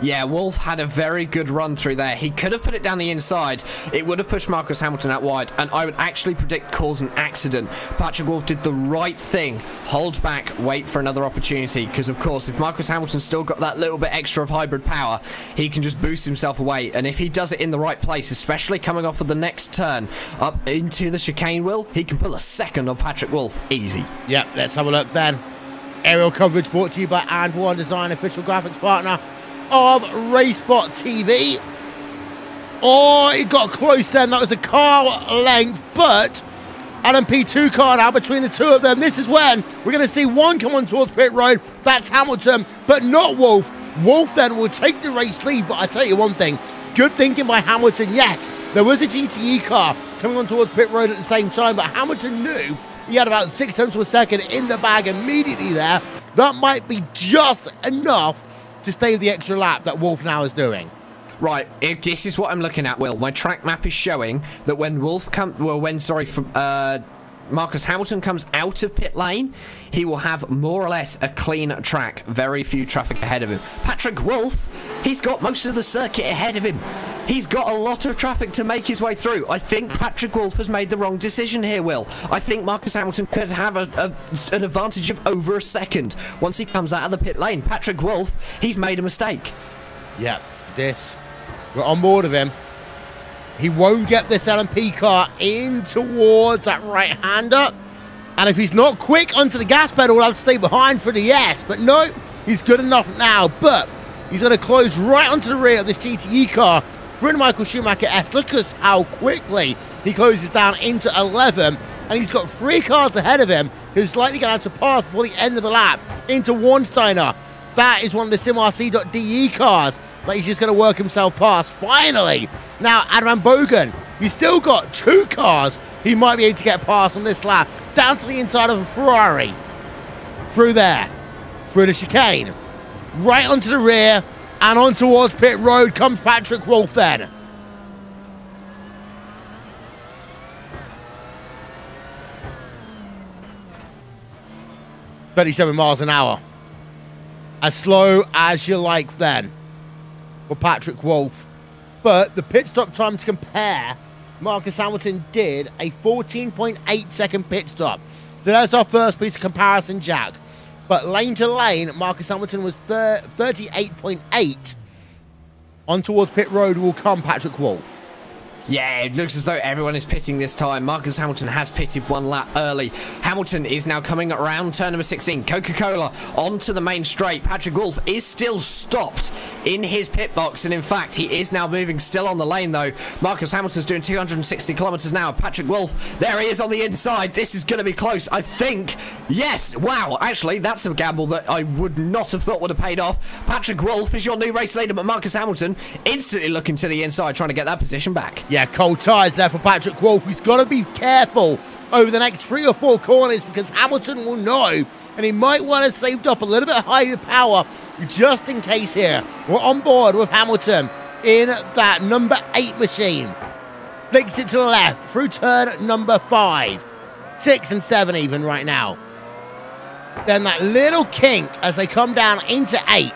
Yeah, Wolff had a very good run through there. He could have put it down the inside. It would have pushed Marcus Hamilton out wide, and I would actually predict cause an accident. Patrick Wolff did the right thing. Hold back, wait for another opportunity, because, of course, if Marcus Hamilton's still got that little bit extra of hybrid power, he can just boost himself away, and if he does it in the right place, especially coming off of the next turn up into the chicane wheel, he can pull a second on Patrick Wolff easy. Yep, let's have a look then. Aerial coverage brought to you by And One Design, official graphics partner of RaceSpotTV. Oh, it got close then. That was a car length, but LMP2 car now between the two of them. This is when we're going to see one come on towards pit road. That's Hamilton, but not Wolff. Wolff then will take the race lead, but I tell you one thing, good thinking by Hamilton. Yes, there was a GTE car coming on towards pit road at the same time, but Hamilton knew he had about 6 tenths of a second in the bag immediately there. That might be just enough to stay the extra lap that Wolff now is doing. Right, this is what I'm looking at, Will. My track map is showing that when Marcus Hamilton comes out of pit lane, he will have more or less a clean track. Very few traffic ahead of him. Patrick Wolff, he's got most of the circuit ahead of him. He's got a lot of traffic to make his way through. I think Patrick Wolff has made the wrong decision here, Will. I think Marcus Hamilton could have an advantage of over a second once he comes out of the pit lane. Patrick Wolff, he's made a mistake. Yeah, we're on board with him. He won't get this LMP car in towards that right-hander. And if he's not quick onto the gas pedal, he'll have to stay behind for the S. But no, he's good enough now. But he's going to close right onto the rear of this GTE car through the Michael Schumacher S. Look at how quickly he closes down into 11. And he's got 3 cars ahead of him who's likely going to have to pass before the end of the lap into Warnsteiner. That is one of the SimRC.de cars that he's just going to work himself past. Finally, now Adrian Bogan, he's still got 2 cars he might be able to get past on this lap. Down to the inside of a Ferrari. Through there. Through the chicane. Right onto the rear. And on towards pit road comes Patrick Wolff then. .37 miles an hour. As slow as you like then for Patrick Wolff. But the pit stop time to compare, Marcus Hamilton did a 14.8 second pit stop. So that's our first piece of comparison, Jack. But lane to lane, Marcus Hamilton was 38.8. On towards pit road will come Patrick Wolff. Yeah, it looks as though everyone is pitting this time. Marcus Hamilton has pitted 1 lap early. Hamilton is now coming around turn number 16. Coca-Cola onto the main straight. Patrick Wolff is still stopped in his pit box, and in fact, he is now moving still on the lane, though. Marcus Hamilton's doing 260 kilometers now. Patrick Wolff, there he is on the inside. This is going to be close, I think. Yes, wow, actually, that's a gamble that I would not have thought would have paid off. Patrick Wolff is your new race leader, but Marcus Hamilton instantly looking to the inside, trying to get that position back. Yeah, cold tyres there for Patrick Wolff. He's got to be careful over the next 3 or 4 corners because Hamilton will know, and he might want to save up a little bit of higher power just in case here. We're on board with Hamilton in that number 8 machine. Flicks it to the left through turn number 5. 6 and 7 even right now. Then that little kink as they come down into 8.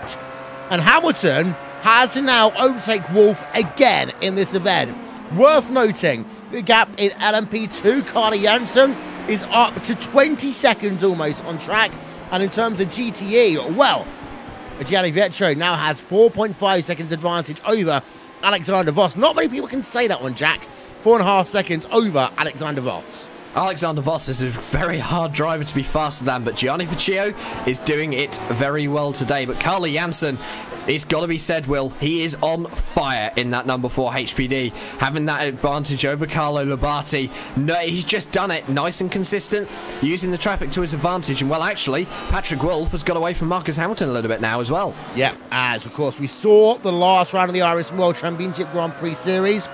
And Hamilton has to now overtake Wolff again in this event. Worth noting, the gap in LMP2, Carly Jansen, is up to 20 seconds almost on track. And in terms of GTE, well, Gianni Vietro now has 4.5 seconds advantage over Alexander Voss. Not many people can say that one, Jack. 4.5 seconds over Alexander Voss. Alexander Voss is a very hard driver to be faster than, but Gianni Vietro is doing it very well today. But Carly Jansen, it's got to be said, Will, he is on fire in that number 4 HPD, having that advantage over Carlo Labate. No, he's just done it nice and consistent, using the traffic to his advantage. And, well, actually, Patrick Wolff has got away from Marcus Hamilton a little bit now as well. Yeah, as, of course, we saw the last round of the iRacing World Championship Grand Prix Series,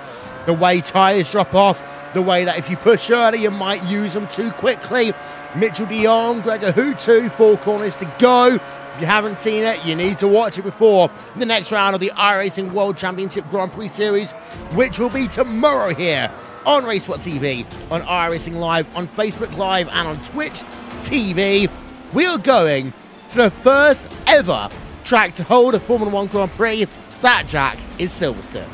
the way tyres drop off, the way that if you push early, you might use them too quickly. Mitchell de Jong, Gregor Hutu, 4 corners to go. If you haven't seen it, you need to watch it before the next round of the iRacing World Championship Grand Prix Series, which will be tomorrow here on RaceSpotTV, on iRacing Live, on Facebook Live, and on Twitch TV. We are going to the first ever track to hold a Formula 1 Grand Prix. That, Jack, is Silverstone.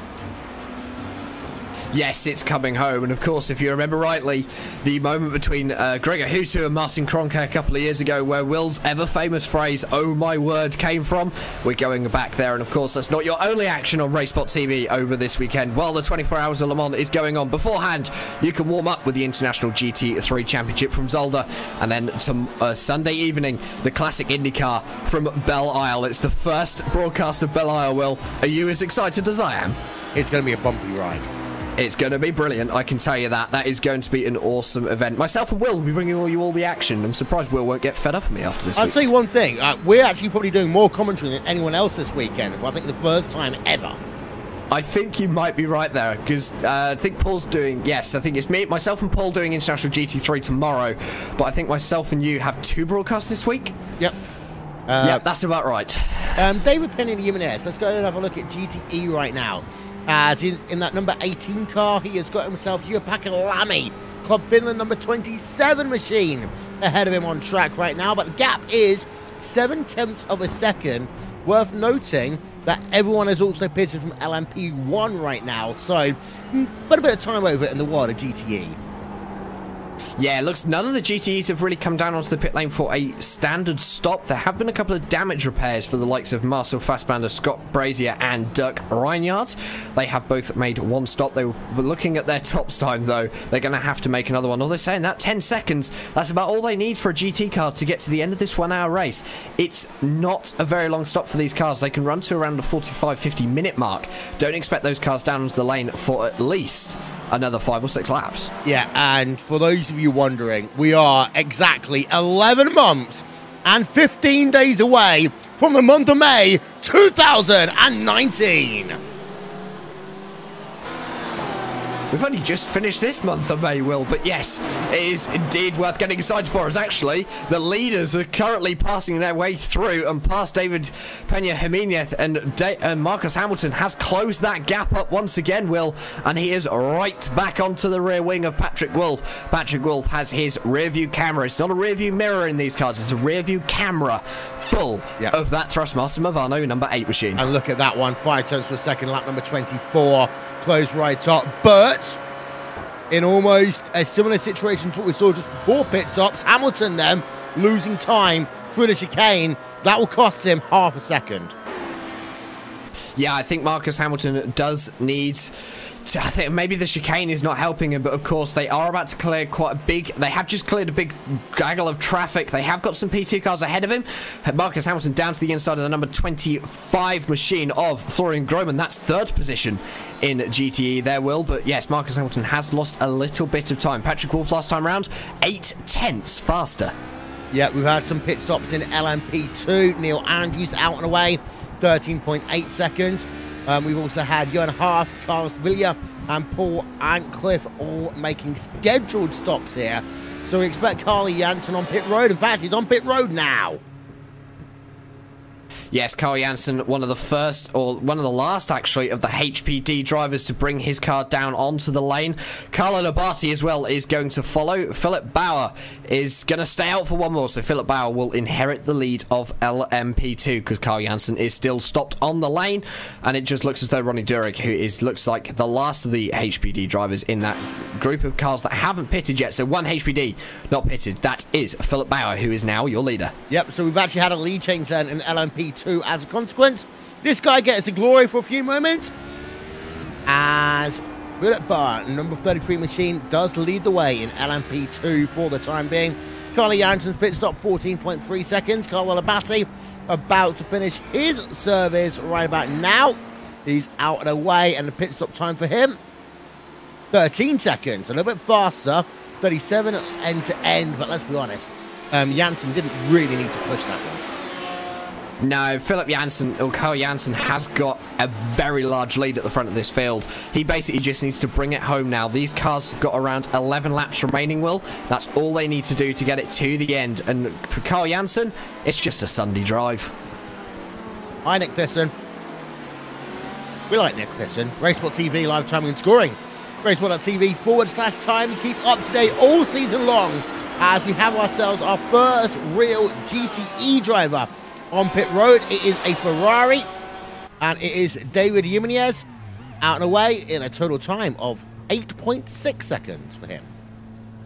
Yes, it's coming home, and of course, if you remember rightly, the moment between Gregor Hutu and Martin Kroenke a couple of years ago, where Will's ever-famous phrase, "Oh my word," came from, we're going back there, and of course, that's not your only action on RaceSpotTV over this weekend, while the 24 Hours of Le Mans is going on. Beforehand, you can warm up with the International GT3 Championship from Zolder, and then to Sunday evening, the Classic IndyCar from Belle Isle. It's the first broadcast of Belle Isle, Will. Are you as excited as I am? It's going to be a bumpy ride. It's going to be brilliant, I can tell you that. That is going to be an awesome event. Myself and Will will be bringing you all the action. I'm surprised Will won't get fed up at me after this I'll week. tell you one thing. We're actually probably doing more commentary than anyone else this weekend. I think the first time ever. I think you might be right there, because I think Paul's doing... Yes, I think it's myself and Paul doing International GT3 tomorrow, but I think myself and you have 2 broadcasts this week? Yep. Yep, that's about right. David Penny and Jimenez. Let's go and have a look at GTE right now. As in that number 18 car, he has got himself Juha-Pekka Lamy, Club Finland number 27 machine, ahead of him on track right now. But the gap is 7/10 of a second. Worth noting that everyone has also pitted from LMP1 right now, so but a bit of time over it in the world of GTE. Yeah, it looks none of the GTEs have really come down onto the pit lane for a standard stop. There have been a couple of damage repairs for the likes of Marcel Fassbander, Scott Brazier and Dirk Reinhardt. They have both made 1 stop. They were looking at their tops time, though. They're going to have to make another one. All they're saying that 10 seconds, that's about all they need for a GT car to get to the end of this 1-hour race. It's not a very long stop for these cars. They can run to around the 45-50 minute mark. Don't expect those cars down onto the lane for at least another 5 or 6 laps. Yeah, and for those of you wondering, we are exactly 11 months and 15 days away from the month of May 2019. We've only just finished this month of May, Will, but yes, it is indeed worth getting excited for, as actually the leaders are currently passing their way through, and past David Peña Jimenez and Marcus Hamilton has closed that gap up once again, Will, and he is right back onto the rear wing of Patrick Wolff. Patrick Wolff has his rear view camera. It's not a rear view mirror in these cars, it's a rear view camera full of that Thrustmaster Movano number 8 machine. And look at that one, 5 turns per second, lap number 24. Close right up, but in almost a similar situation to what we saw just before pit stops, Hamilton then losing time through the chicane. That will cost him half a second. Yeah, I think Marcus Hamilton does need... I think maybe the chicane is not helping him, but of course they are about to clear quite a big... They have just cleared a big gaggle of traffic. They have got some P2 cars ahead of him. Marcus Hamilton down to the inside of the number 25 machine of Florian Grohmann. That's 3rd position in GTE there, Will. But yes, Marcus Hamilton has lost a little bit of time. Patrick Wolff last time round, 8/10 faster. Yeah, we've had some pit stops in LMP2. Neil Andrews out and away, 13.8 seconds. We've also had Johan Haaf, Carlos Villa and Paul Antcliffe all making scheduled stops here. So we expect Carly Jansen on pit road. In fact, he's on pit road now. Yes, Carl Jansen, one of the first, or one of the last, actually, of the HPD drivers to bring his car down onto the lane. Carlo Labate, as well, is going to follow. Philip Bauer is going to stay out for one more, so Philip Bauer will inherit the lead of LMP2, because Carl Jansen is still stopped on the lane, and it just looks as though Ronnie Durick, who looks like the last of the HPD drivers in that group of cars that haven't pitted yet, so one HPD not pitted, that is Philip Bauer, who is now your leader. Yep, so we've actually had a lead change then in LMP2 as a consequence. This guy gets the glory for a few moments as Philip Bauer, number 33 machine, does lead the way in LMP2 for the time being. Carly Jansen's pit stop, 14.3 seconds. Carlo Labate about to finish his service right about now. He's out and away, and the pit stop time for him, 13 seconds, a little bit faster, 37 end to end, but let's be honest, Jansen didn't really need to push that one. No, Philip Janssen, or Carl Janssen, has got a very large lead at the front of this field. He basically just needs to bring it home now. These cars have got around 11 laps remaining, Will. That's all they need to do to get it to the end. And for Carl Janssen, it's just a Sunday drive. Hi, Nick Thisson. We like Nick Thisson. RaceSpotTV, live timing and scoring. RaceSpot.tv/time. Keep up to date all season long as we have ourselves our first real GTE driver on pit road. It is a Ferrari, and it is David Jimenez out and away in a total time of 8.6 seconds for him.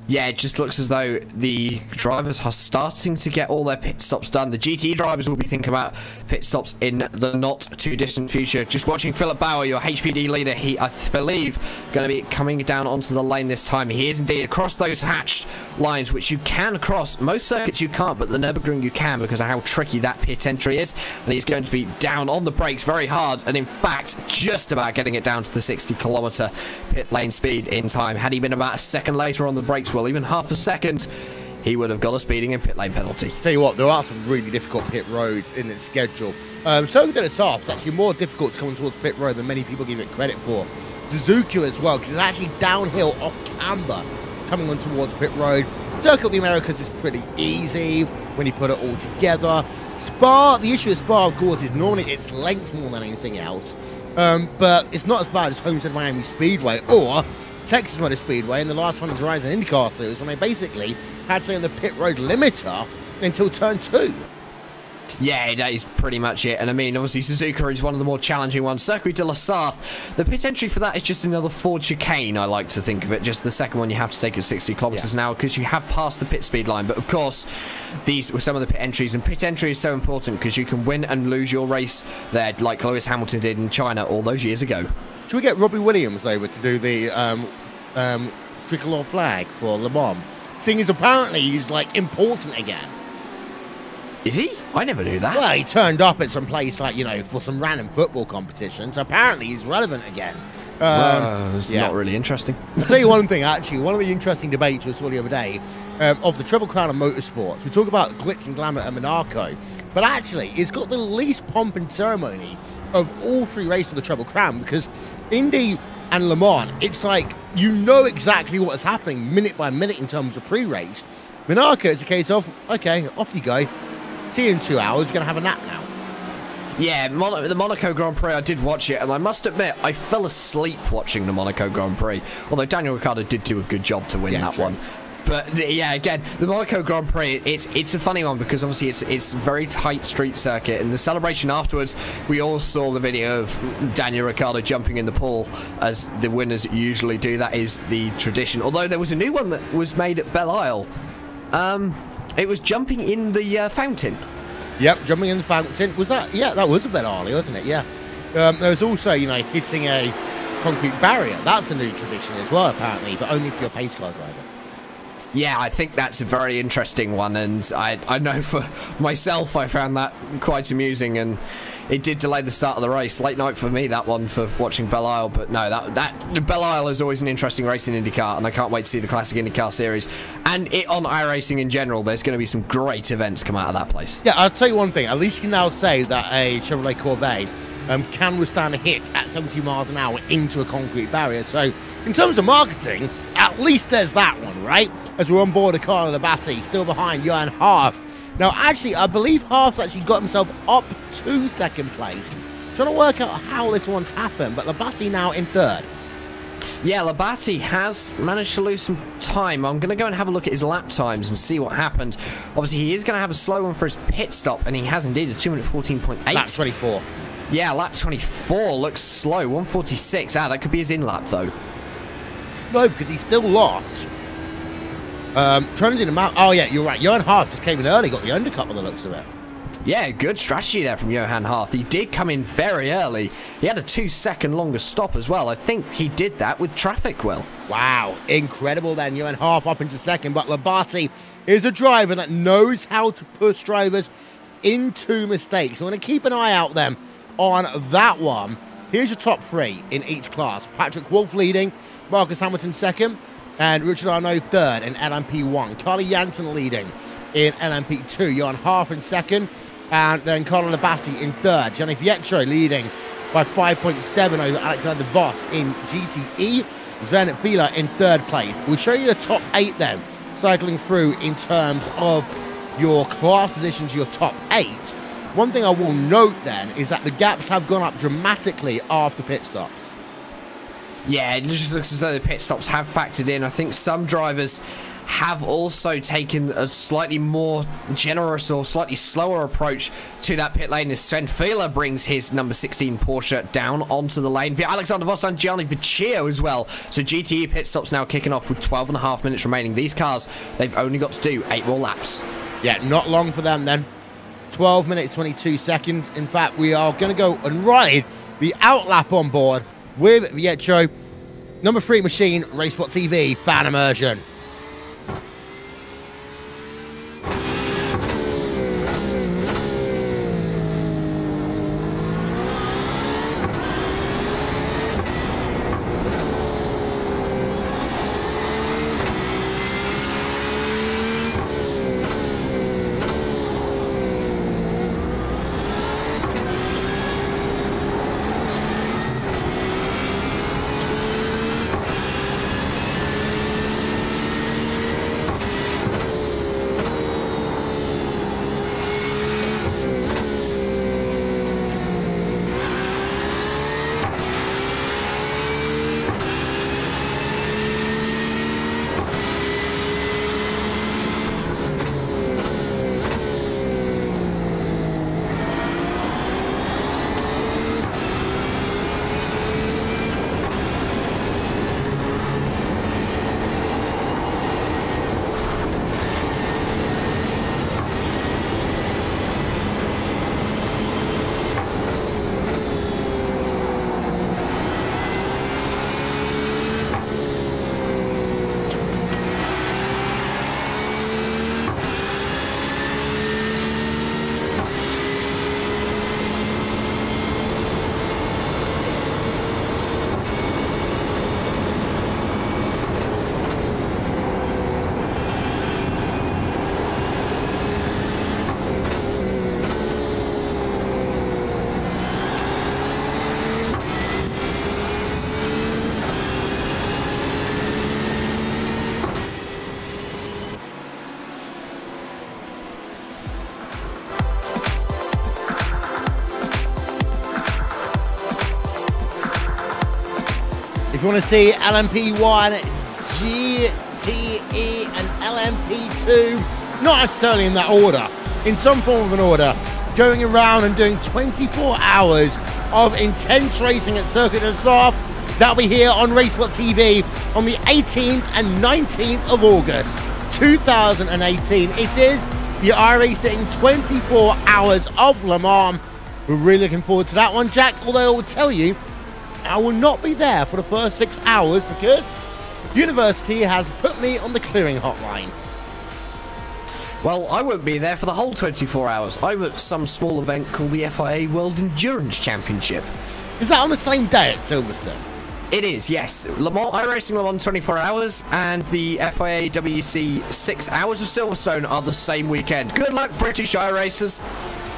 Yeah, it just looks as though the drivers are starting to get all their pit stops done. The GTE drivers will be thinking about pit stops in the not too distant future. Just watching Philip Bauer, your HPD leader, he, I believe, going to be coming down onto the lane this time. He is indeed across those hatched lines, which you can cross. Most circuits you can't, but the Nurburgring you can because of how tricky that pit entry is. And he's going to be down on the brakes very hard, and in fact, just about getting it down to the 60km pit lane speed in time. Had he been about a second later on the brakes, well, even half a second, he would have got a speeding and pit lane penalty. Tell you what, there are some really difficult pit roads in its schedule. So that it's off, it's actually more difficult to come towards pit road than many people give it credit for. Suzuka as well, because it's actually downhill off camber coming on towards pit road. Circuit of the Americas is pretty easy when you put it all together. Spa, the issue with Spa, of course, is normally its length more than anything else. But it's not as bad as Homestead Miami Speedway or Texas Motor Speedway in the last one of the Horizon IndyCar series, when they basically had to stay on the pit road limiter until turn 2. Yeah, that is pretty much it. And I mean, obviously, Suzuka is one of the more challenging ones. Circuit de la Sarthe, the pit entry for that is just another Ford chicane, I like to think of it. Just the second one you have to take at 60 kilometers an hour because you have passed the pit speed line. But of course, these were some of the pit entries. And pit entry is so important because you can win and lose your race there, like Lewis Hamilton did in China all those years ago. Should we get Robbie Williams over to do the tricolor flag for Le Mans? Seeing as apparently he's, like, important again. Is he? I never knew that. Well, he turned up at some place, like, you know, for some random football competition, so apparently he's relevant again. It's not really interesting. I'll tell you one thing, actually. One of the interesting debates we saw the other day of the Triple Crown of Motorsports. We talk about glitz and glamour at Monaco, but actually, it's got the least pomp and ceremony of all 3 races of the Triple Crown, because Indy and Le Mans, it's like you know exactly what is happening minute by minute in terms of pre-race. Monaco, it's a case of, okay, off you go. See you in 2 hours, you're going to have a nap now. Yeah, the Monaco Grand Prix, I did watch it, and I must admit, I fell asleep watching the Monaco Grand Prix, although Daniel Ricciardo did do a good job to win that one. But yeah, again, the Monaco Grand Prix, it's a funny one because obviously it's a very tight street circuit, and the celebration afterwards, we all saw the video of Daniel Ricciardo jumping in the pool, as the winners usually do. That is the tradition. Although there was a new one that was made at Belle Isle. It was jumping in the fountain. Yep, jumping in the fountain. Was that? Yeah, that was a bit early, wasn't it? Yeah. There was also, you know, hitting a concrete barrier. That's a new tradition as well, apparently, but only if you're a pace car driver. Yeah, I think that's a very interesting one, and I know for myself I found that quite amusing, and it did delay the start of the race. Late night for me, that one, for watching Belle Isle. But no, that Belle Isle is always an interesting race in IndyCar, and I can't wait to see the Classic IndyCar Series. And on iRacing in general, there's going to be some great events come out of that place. Yeah, I'll tell you one thing. At least you can now say that a Chevrolet Corvette can withstand a hit at 70 miles an hour into a concrete barrier. So, in terms of marketing, at least there's that one, right? As we're on board of Carlo Labate, still behind Johan Harf. Now, actually, I believe Harf's actually got himself up to second place. Trying to work out how this one's happened, but Labate now in 3rd. Yeah, Labate has managed to lose some time. I'm going to go and have a look at his lap times and see what happened. Obviously, he is going to have a slow one for his pit stop, and he has indeed a 2:14.8. Lap 24. Yeah, lap 24 looks slow. 1:46. Ah, that could be his in-lap, though. No, because he's still lost. Trying to do the mount. Oh, yeah, you're right. Johan Harf just came in early, got the undercut by the looks of it. Yeah, good strategy there from Johan Harf. He did come in very early. He had a 2-second longer stop as well. I think he did that with traffic, Will. Wow, incredible then. Johan Harf up into second, but Labate is a driver that knows how to push drivers into mistakes. So I'm going to keep an eye out then on that one. Here's your top 3 in each class. Patrick Wolff leading, Marcus Hamilton second, and Richard Arnaud third in LMP1. Carly Janssen leading in LMP2. Johan Harf in second. And then Carlo Labatti in third. Gianni Fietro leading by 5.7 over Alexander Voss in GTE. Sven Fila in third place. We'll show you the top 8 then, cycling through in terms of your class positions, your top 8. One thing I will note then is that the gaps have gone up dramatically after pit stops. Yeah, it just looks as though the pit stops have factored in. I think some drivers have also taken a slightly more generous or slightly slower approach to that pit lane as Sven Fila brings his number 16 Porsche down onto the lane via Alexander Voss and Gianni Vecchio as well. So GTE pit stops now kicking off with 12.5 minutes remaining. These cars, they've only got to do 8 more laps. Yeah, not long for them then. 12 minutes, 22 seconds. In fact, we are going to go and ride the outlap on board with Vietcho. Number 3 machine, RaceSpotTV, fan immersion. If you want to see LMP1, GTE and LMP2, not necessarily in that order, in some form of an order, going around and doing 24 hours of intense racing at Circuit du Soleil, that'll be here on RaceSpotTV on the 18th and 19th of August, 2018. It is the iRacing 24 Hours of Le Mans. We're really looking forward to that one, Jack, although I will tell you, I will not be there for the first 6 hours because University has put me on the clearing hotline. Well, I won't be there for the whole 24 hours. I'm at some small event called the FIA World Endurance Championship. Is that on the same day at Silverstone? It is, yes. Le Mans, iRacing Le Mans 24 hours and the FIA WEC 6 hours of Silverstone are the same weekend. Good luck, British iRacers.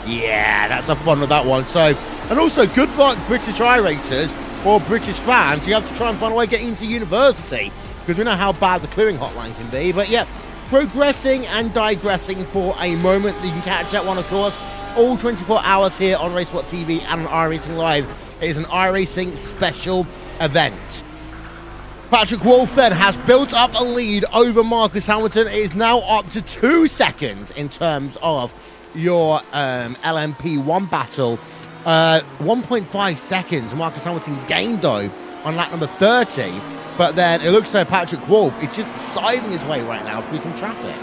Yeah, that's a fun with that one. So, and also good luck, British iRacers or British fans. You have to try and find a way getting into University because we know how bad the clearing hotline can be. But yeah, progressing and digressing for a moment. You can catch that one, of course, all 24 hours here on RaceSpotTV and on iRacing Live. It is an iRacing special event. Patrick Wolff then has built up a lead over Marcus Hamilton. It is now up to 2 seconds in terms of your LMP1 battle. 1.5 seconds Marcus Hamilton gained though on lap number 30, but then it looks like Patrick Wolff is just scything his way right now through some traffic.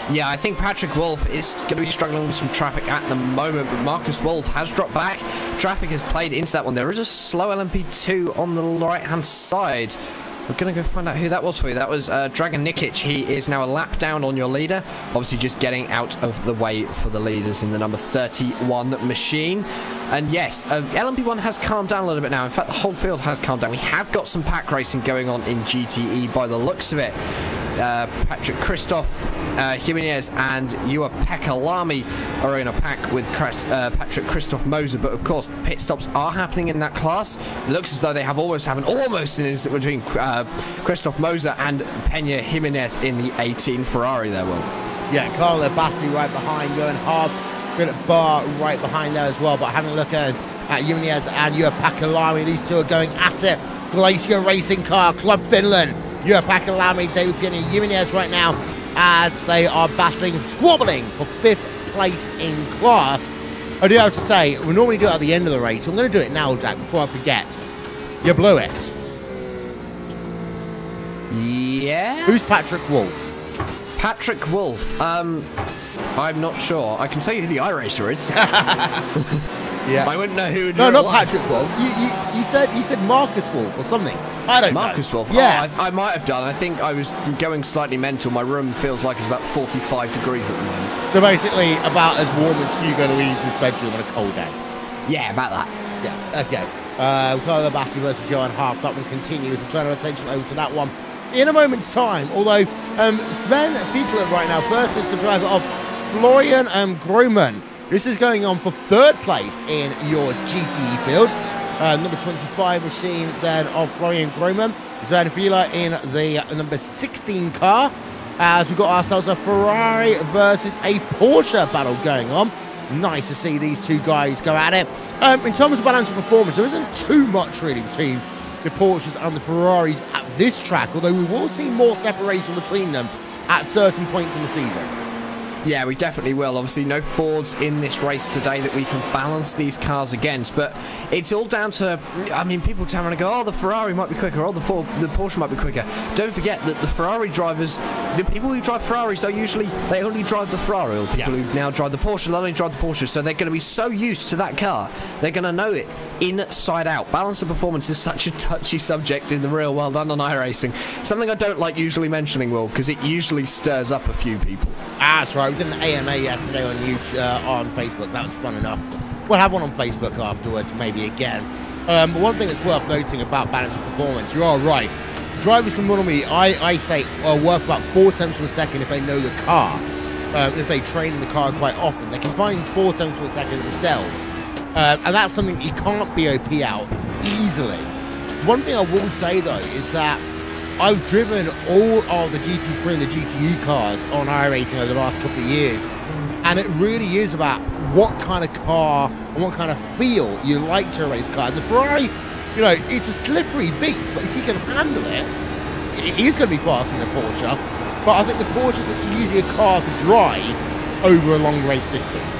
Yeah, I think Patrick Wolff is going to be struggling with some traffic at the moment, but Marcus Wolff has dropped back. Traffic has played into that one. There is a slow LMP2 on the right-hand side. We're going to go find out who that was for you. That was Dragan Nikic. He is now a lap down on your leader. Obviously just getting out of the way for the leaders in the number 31 machine. And yes, LMP1 has calmed down a little bit now. In fact, the whole field has calmed down. We have got some pack racing going on in GTE by the looks of it. Patrick Christoph Jimenez and Pekka Lamy are in a pack with Patrick Christoph Moser. But of course, pit stops are happening in that class. It looks as though they have almost an incident between Christoph Moser and Peña Jimenez in the 18 Ferrari there, Will. Yeah, Carlo Batti right behind, going half. Good at Bar right behind there as well. But having a look at Jimenez and Pekka Lamy, these two are going at it. Glacier Racing Car, Club Finland. Pekka Lamy, David Pieni, Jimenez right now as they are battling, squabbling for 5th place in class. I do have to say, we normally do it at the end of the race. I'm going to do it now, Jack, before I forget. You blew it. Yeah? Who's Patrick Wolf? Patrick Wolf. I'm not sure. I can tell you who the iRacer is. Yeah. I wouldn't know who. No, not Patrick Wolf. You said Marcus Wolf or something. I don't know. Marcus Wolf. Yeah. Oh, I might have done. I think I was going slightly mental. My room feels like it's about 45 degrees at the moment. So basically, about as warm as Hugo Louise's bedroom on a cold day. Yeah, about that. Yeah. Okay. Carlo Batti versus Johan Half. That one continues. We'll turn our attention over to that one in a moment's time. Although Sven Fiedler right now versus the driver of Florian Grohmann. This is going on for 3rd place in your GTE field. Number 25 machine then of Florian Grohmann. Sven Fiedler in the number 16 car. As we've got ourselves a Ferrari versus a Porsche battle going on. Nice to see these two guys go at it. In terms of balance of performance, there isn't too much really between the Porsches and the Ferraris at this track, although we will see more separation between them at certain points in the season. Yeah, we definitely will. Obviously, no Fords in this race today that we can balance these cars against. But it's all down to, I mean, people turn around and go, oh, the Ferrari might be quicker, or the Porsche might be quicker. Don't forget that the Ferrari drivers, the people who drive Ferraris are usually, they only drive the Ferrari, or people who now drive the Porsche, they only drive the Porsche. So they're going to be so used to that car, they're going to know it inside out. Balance of performance is such a touchy subject in the real world and on iRacing. Something I don't like usually mentioning, Will, because it usually stirs up a few people. That's right. We did an AMA yesterday on YouTube, on Facebook. That was fun enough. We'll have one on Facebook afterwards, maybe again. But one thing that's worth noting about balance of performance, you are right. Drivers can normally, I say, are worth about 4 tenths of a second if they know the car. If they train the car quite often, they can find 4 tenths of a second themselves. And that's something you can't BOP out easily. One thing I will say, though, is that I've driven all of the GT3 and the GTE cars on iRacing over the last couple of years, and it really is about what kind of car and what kind of feel you like to race car. And the Ferrari, you know, it's a slippery beast, but if you can handle it, it is going to be faster than the Porsche. But I think the Porsche is the easier car to drive over a long race distance.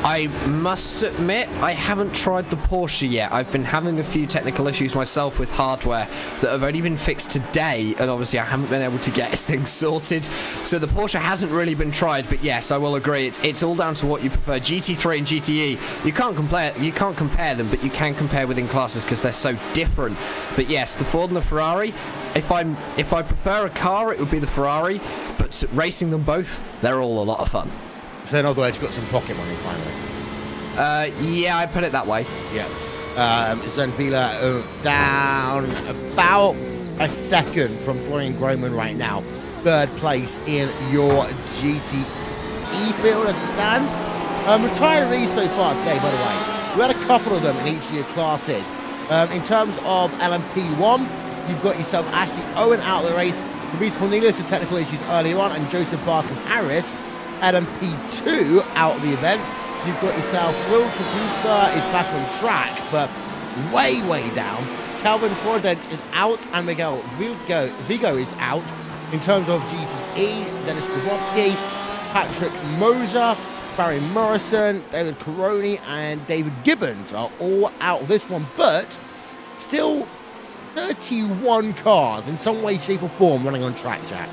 I must admit, I haven't tried the Porsche yet. I've been having a few technical issues myself with hardware that have only been fixed today, and obviously I haven't been able to get things sorted. So the Porsche hasn't really been tried, but yes, I will agree. It's all down to what you prefer. GT3 and GTE, you can't compare them, but you can compare within classes because they're so different. But yes, the Ford and the Ferrari, if I prefer a car, it would be the Ferrari, but racing them both, they're all a lot of fun. So in other words, you got some pocket money finally. Yeah, I put it that way. Yeah. Sven Fiedler down about a second from Florian Grohmann right now. 3rd place in your GTE field as it stands. Retirees so far today, by the way. We had a couple of them in each of your classes. In terms of LMP1, you've got yourself Ashley Owen out of the race. Luis Cornelius with technical issues earlier on, and Joseph Barton Harris. LMP2 out of the event. You've got yourself Will Kabusta is back on track, but way down. Calvin Frodent is out, and Miguel Vigo is out. In terms of GTE, Dennis Grabowski, Patrick Moser, Barry Morrison, David Caroni, and David Gibbons are all out of this one, but still 31 cars in some way, shape or form running on track, Jack.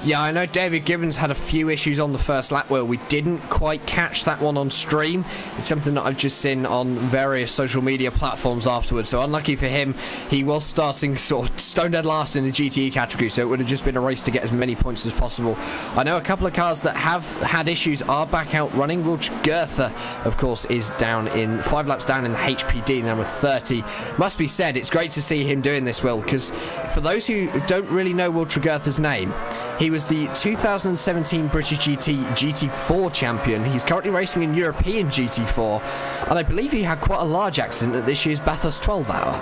Yeah, I know David Gibbons had a few issues on the first lap where we didn't quite catch that one on stream. It's something that I've just seen on various social media platforms afterwards. So unlucky for him, he was starting sort of stone dead last in the GTE category, so it would have just been a race to get as many points as possible. I know a couple of cars that have had issues are back out running. Will Gertha, of course, is down in 5 laps down in the HPD, number 30. Must be said, it's great to see him doing this, Will, because for those who don't really know Will Gertha's name, he was the 2017 British GT4 champion. He's currently racing in European GT4, and I believe he had quite a large accident at this year's Bathurst 12 Hour.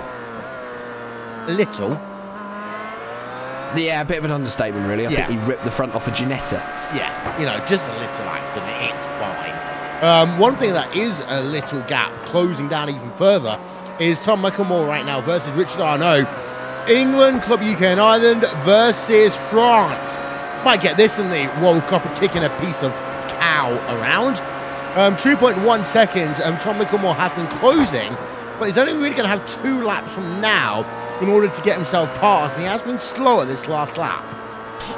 Little. Yeah, a bit of an understatement, really. I think he ripped the front off a Ginetta. Yeah, you know, just a little accident. It's fine. One thing that is a little gap closing down even further is Tom McElmore right now versus Richard Arnault. England, Club UK and Ireland versus France. Might get this in the World Cup of kicking a piece of cow around. 2.1 seconds. Tom McElmore has been closing, but he's only really going to have 2 laps from now in order to get himself past. And he has been slower this last lap.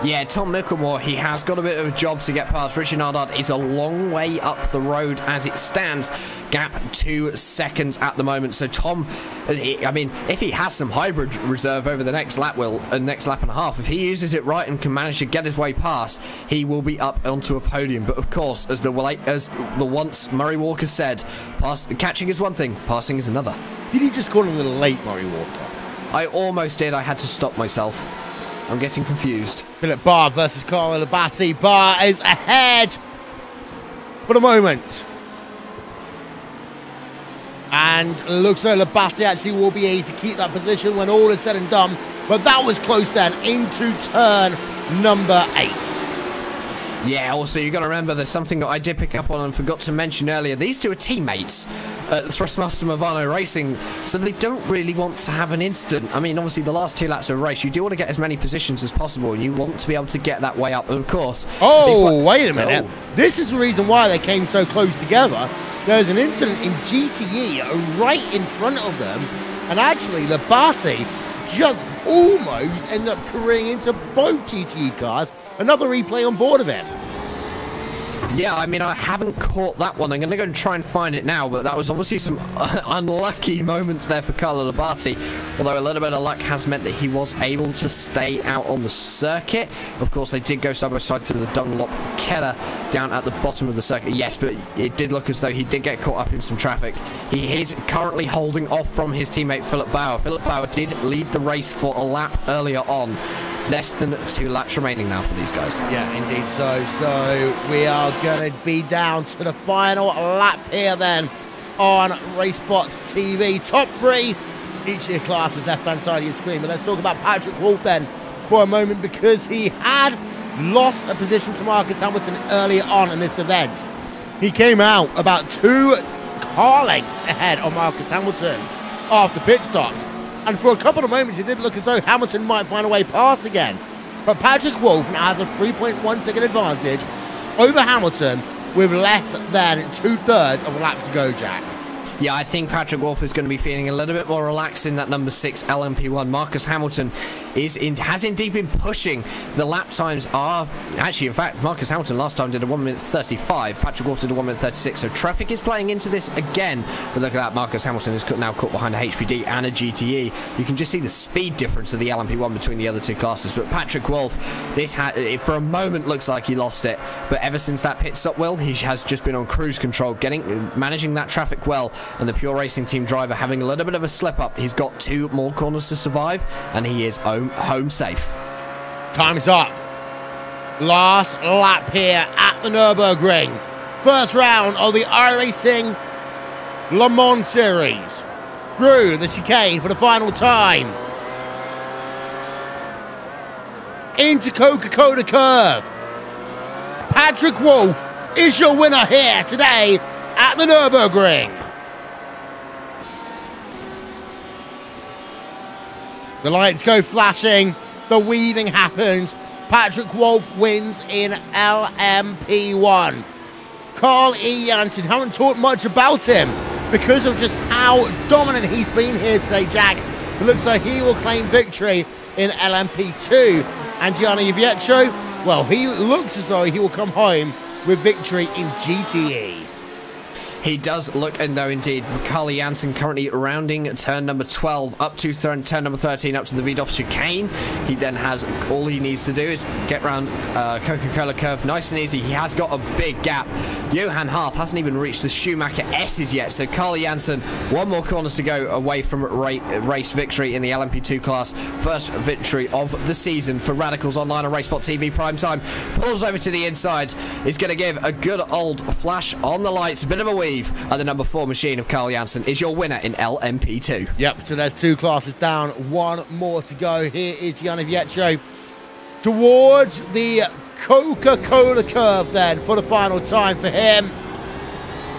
Yeah, Tom Micklemore, he has got a bit of a job to get past. Richard Nardard is a long way up the road as it stands. Gap 2 seconds at the moment. So Tom, I mean, if he has some hybrid reserve over the next lap, next lap and a half, if he uses it right and can manage to get his way past, he will be up onto a podium. But of course, as the once Murray Walker said, catching is one thing, passing is another. Did you just call him a little late, Murray Walker? I almost did. I had to stop myself. I'm getting confused. Philip Barr versus Carlo Labate. Barr is ahead for the moment. And looks like Labate actually will be able to keep that position when all is said and done. But that was close then into turn number 8. Yeah, also you've got to remember there's something that I did pick up on and forgot to mention earlier. These two are teammates at Thrustmaster Movano Racing, so they don't really want to have an incident. I mean, obviously the last 2 laps of a race, you do want to get as many positions as possible, and you want to be able to get that way up, and of course... Oh, wait a minute. This is the reason why they came so close together. There's an incident in GTE right in front of them, and actually Labate just almost ended up careening into both GTE cars. Another replay on board of it. Yeah, I mean, I haven't caught that one. I'm going to go and try and find it now, but that was obviously some unlucky moments there for Carlo Labate, although a little bit of luck has meant that he was able to stay out on the circuit. Of course, they did go side by side to the Dunlop Keller down at the bottom of the circuit. Yes, but it did look as though he did get caught up in some traffic. He is currently holding off from his teammate Philip Bauer. Philip Bauer did lead the race for a lap earlier on. Less than 2 laps remaining now for these guys. Yeah, indeed so. So we are going to be down to the final lap here then on RaceSpotTV. Top 3, each of your classes left-hand side of your screen. But let's talk about Patrick Wolf then for a moment, because he had lost a position to Marcus Hamilton earlier on in this event. He came out about 2 car lengths ahead of Marcus Hamilton after pit stops. And for a couple of moments, it did look as though Hamilton might find a way past again. But Patrick Wolf now has a 3.1 second advantage over Hamilton with less than 2/3 of a lap to go, Jack. Yeah, I think Patrick Wolf is going to be feeling a little bit more relaxed in that number 6 LMP1. Marcus Hamilton has indeed been pushing. The lap times are actually, in fact, Marcus Hamilton last time did a 1:35. Patrick Wolf did a 1:36. So traffic is playing into this again. But look at that, Marcus Hamilton is now caught behind a HPD and a GTE. You can just see the speed difference of the LMP1 between the other 2 classes. But Patrick Wolf, it for a moment looks like he lost it. But ever since that pit stop, Will, he has just been on cruise control, managing that traffic well. And the Pure Racing team driver having a little bit of a slip up. He's got 2 more corners to survive, and he is home safe. Time's up. Last lap here at the Nurburgring. First round of the iRacing Le Mans Series. Through the chicane for the final time. Into Coca-Cola Curve. Patrick Wolf is your winner here today at the Nurburgring. The lights go flashing, the weaving happens. Patrick Wolf wins in LMP1. Carl E. Jansen, haven't talked much about him because of just how dominant he's been here today, Jack. It looks like he will claim victory in LMP2. And Gianni Yvietcho, well, he looks as though he will come home with victory in GTE. He does look, and though indeed, Carly Jansen currently rounding turn number 12 up to turn number 13 up to the Wiedhoff chicane. He then has, all he needs to do is get round Coca-Cola curve nice and easy. He has got a big gap. Johan Harth hasn't even reached the Schumacher S's yet, so Carly Jansen, one more corners to go away from race victory in the LMP2 class. First victory of the season for Radicals Online on RaceSpotTV Primetime. Pulls over to the inside, is going to give a good old flash on the lights, a bit of a weave. And the number 4 machine of Carl Jansen is your winner in LMP2. Yep, so there's 2 classes down, 1 more to go. Here is Gianni Vietto towards the Coca-Cola curve then for the final time for him.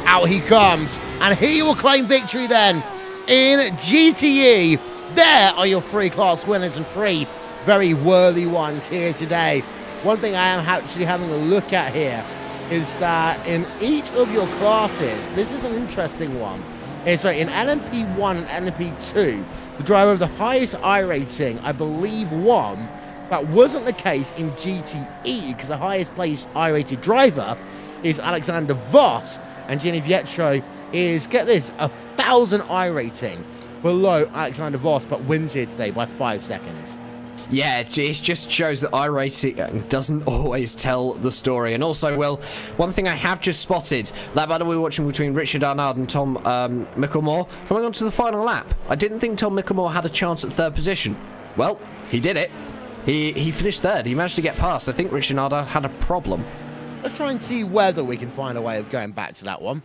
Out he comes, and he will claim victory then in GTE. There are your 3 class winners and 3 very worthy ones here today. One thing I am actually having a look at here is that in each of your classes, this is an interesting one. So in LMP1 and LMP2, the driver of the highest iRacing, I believe, won. That wasn't the case in GTE, because the highest placed I-rated driver is Alexander Voss, and Gianni Vietto is, get this, 1,000 I-rating below Alexander Voss, but wins here today by 5 seconds. Yeah, it just shows that iRacing doesn't always tell the story. And also, Will, one thing I have just spotted, that battle we were watching between Richard Arnaud and Tom Mickelmore, coming on to the final lap. I didn't think Tom Mickelmore had a chance at 3rd position. Well, he did it. He finished 3rd. He managed to get past. I think Richard Arnaud had a problem. Let's try and see whether we can find a way of going back to that one.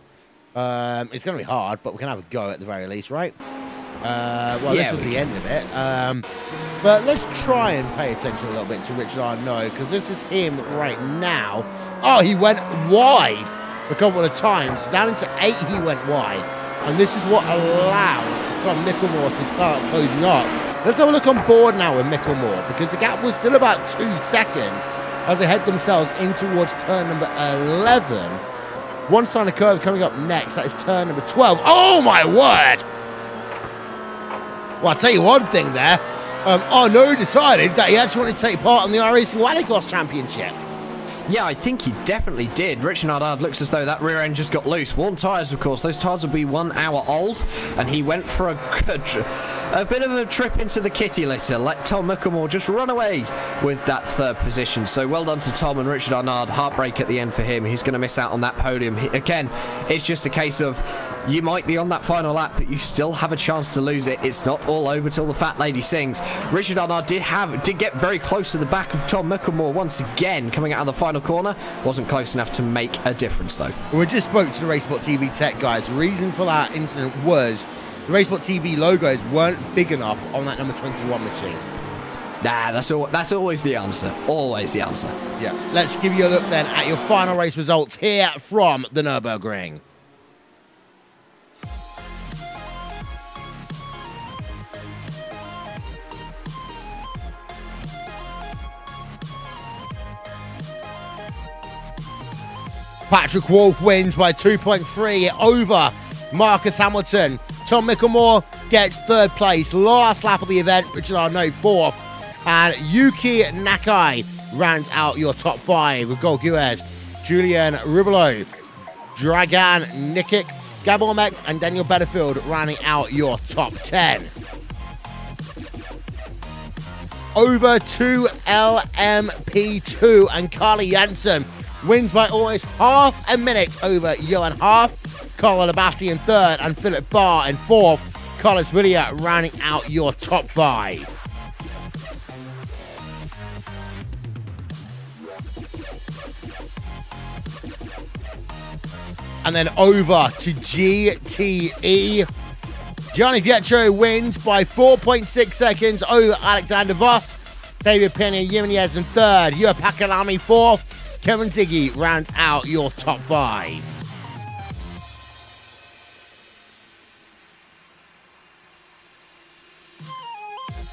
It's going to be hard, but we can have a go at the very least, right? Well, yeah, this was the end of it. But let's try and pay attention a little bit to Richard Arnaud, because this is him right now. Oh, he went wide a couple of times. Down into 8, he went wide. And this is what allowed from Mickelmore to start closing up. Let's have a look on board now with Mickelmore, because the gap was still about 2 seconds as they head themselves in towards turn number 11. One side of the curve coming up next. That is turn number 12. Oh, my word! Well, I'll tell you one thing there. Arnaud decided that he actually wanted to take part in the iRacing Rallycross Championship. Yeah, I think he definitely did. Richard Arnaud looks as though that rear end just got loose. Worn tyres, of course. Those tyres will be 1 hour old, and he went for a bit of a trip into the kitty litter. Let Tom Mickelmore just run away with that 3rd position. So well done to Tom and Richard Arnaud. Heartbreak at the end for him. He's going to miss out on that podium. Again, it's just a case of you might be on that final lap, but you still have a chance to lose it. It's not all over till the fat lady sings. Richard Arnaud did get very close to the back of Tom Mickelmore once again, coming out of the final corner. Wasn't close enough to make a difference, though. We just spoke to the RaceSpotTV tech guys. The reason for that incident was the RaceSpotTV logos weren't big enough on that number 21 machine. Nah, that's always the answer. Always the answer. Yeah. Let's give you a look then at your final race results here from the Nurburgring. Patrick Wolf wins by 2.3 over Marcus Hamilton. Tom Mickelmore gets 3rd place. Last lap of the event, Richard Arnaud 4th. And Yuki Nakai rounds out your top 5 with Gold Guez, Julian Rubelo, Dragan Nikic, Gabor Mex, and Daniel Betterfield rounding out your top 10. Over to LMP2, and Carly Jansen wins by almost half a minute over Johan Harth, Carlo Labatti in 3rd, and Philip Barr in 4th. Carlos Villia rounding out your top 5. And then over to GTE. Gianni Vietto wins by 4.6 seconds over Alexander Voss. David Pena Jimenez in 3rd. Yua Pakalami 4th. Kevin Ziggy rounds out your top 5.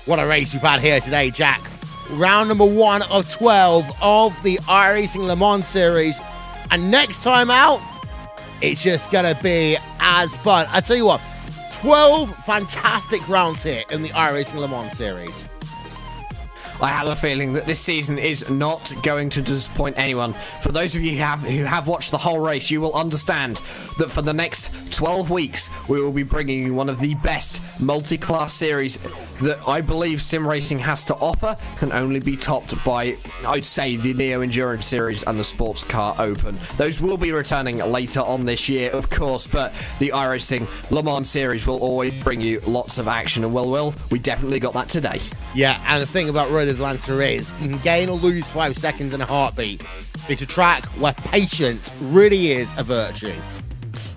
What a race we've had here today, Jack. Round number 1 of 12 of the iRacing Le Mans series. And next time out, it's just going to be as fun. I tell you what, 12 fantastic rounds here in the iRacing Le Mans series. I have a feeling that this season is not going to disappoint anyone. For those of you who have watched the whole race, you will understand that for the next 12 weeks, we will be bringing you one of the best multi-class series that I believe sim racing has to offer. Can only be topped by, I'd say, the Neo Endurance Series and the Sports Car Open. Those will be returning later on this year, of course, but the iRacing Le Mans Series will always bring you lots of action, and we definitely got that today. Yeah, and the thing about Road Atlanta is you can gain or lose 5 seconds in a heartbeat. It's a track where patience really is a virtue.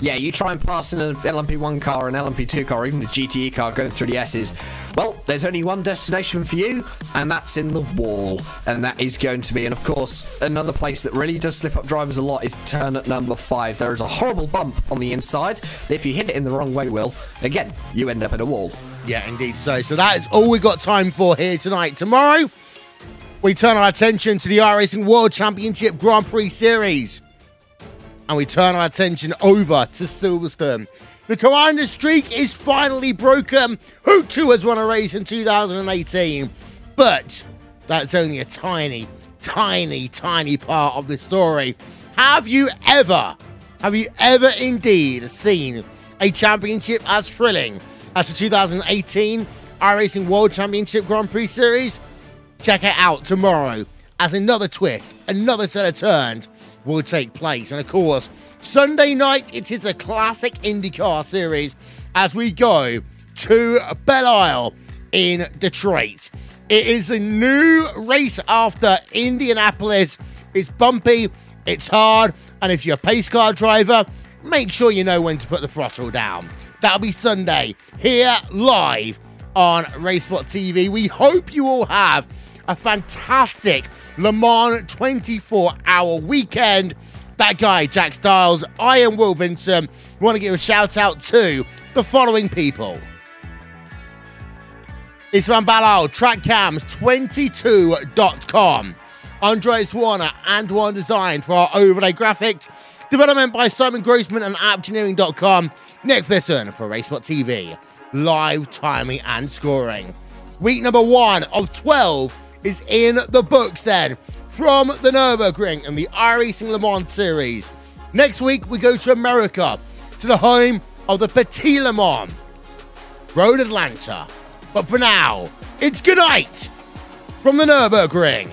Yeah, you try and pass in an LMP1 car, an LMP2 car, or even a GTE car going through the S's. Well, there's only one destination for you, and that's in the wall. And that is going to be, and of course, another place that really does slip up drivers a lot is turn at number 5. There is a horrible bump on the inside. If you hit it in the wrong way, Will, again, you end up in a wall. Yeah, indeed so. So that is all we got time for here tonight. Tomorrow, we turn our attention to the iRacing World Championship Grand Prix Series. And we turn our attention over to Silverstone. The Commander streak is finally broken. Who too has won a race in 2018? But that's only a tiny part of the story. Have you ever indeed seen a championship as thrilling as the 2018 iRacing World Championship Grand Prix Series? Check it out tomorrow as another twist, another set of turns will take place. And of course, Sunday night, it is a classic IndyCar series as we go to Belle Isle in Detroit. It is a new race after Indianapolis. It's bumpy, it's hard, and if you're a pace car driver, make sure you know when to put the throttle down. That'll be Sunday, here live on RaceSpotTV. We hope you all have a fantastic Le Mans 24-hour weekend. That guy, Jack Stiles, I am Will Vincent. We want to give a shout out to the following people. Isman Balal, TrackCams22.com. Andres Warner and One Design for our overlay graphics. Development by Simon Grossman and Aptioneering.com. Nick Thisson for RaceSpotTV. Live timing and scoring. Week number 1 of 12 is in the books then, from the Nurburgring and the iRacing Le Mans series. Next week, we go to America, to the home of the Petit Le Mans, Road Atlanta. But for now, it's good night from the Nurburgring.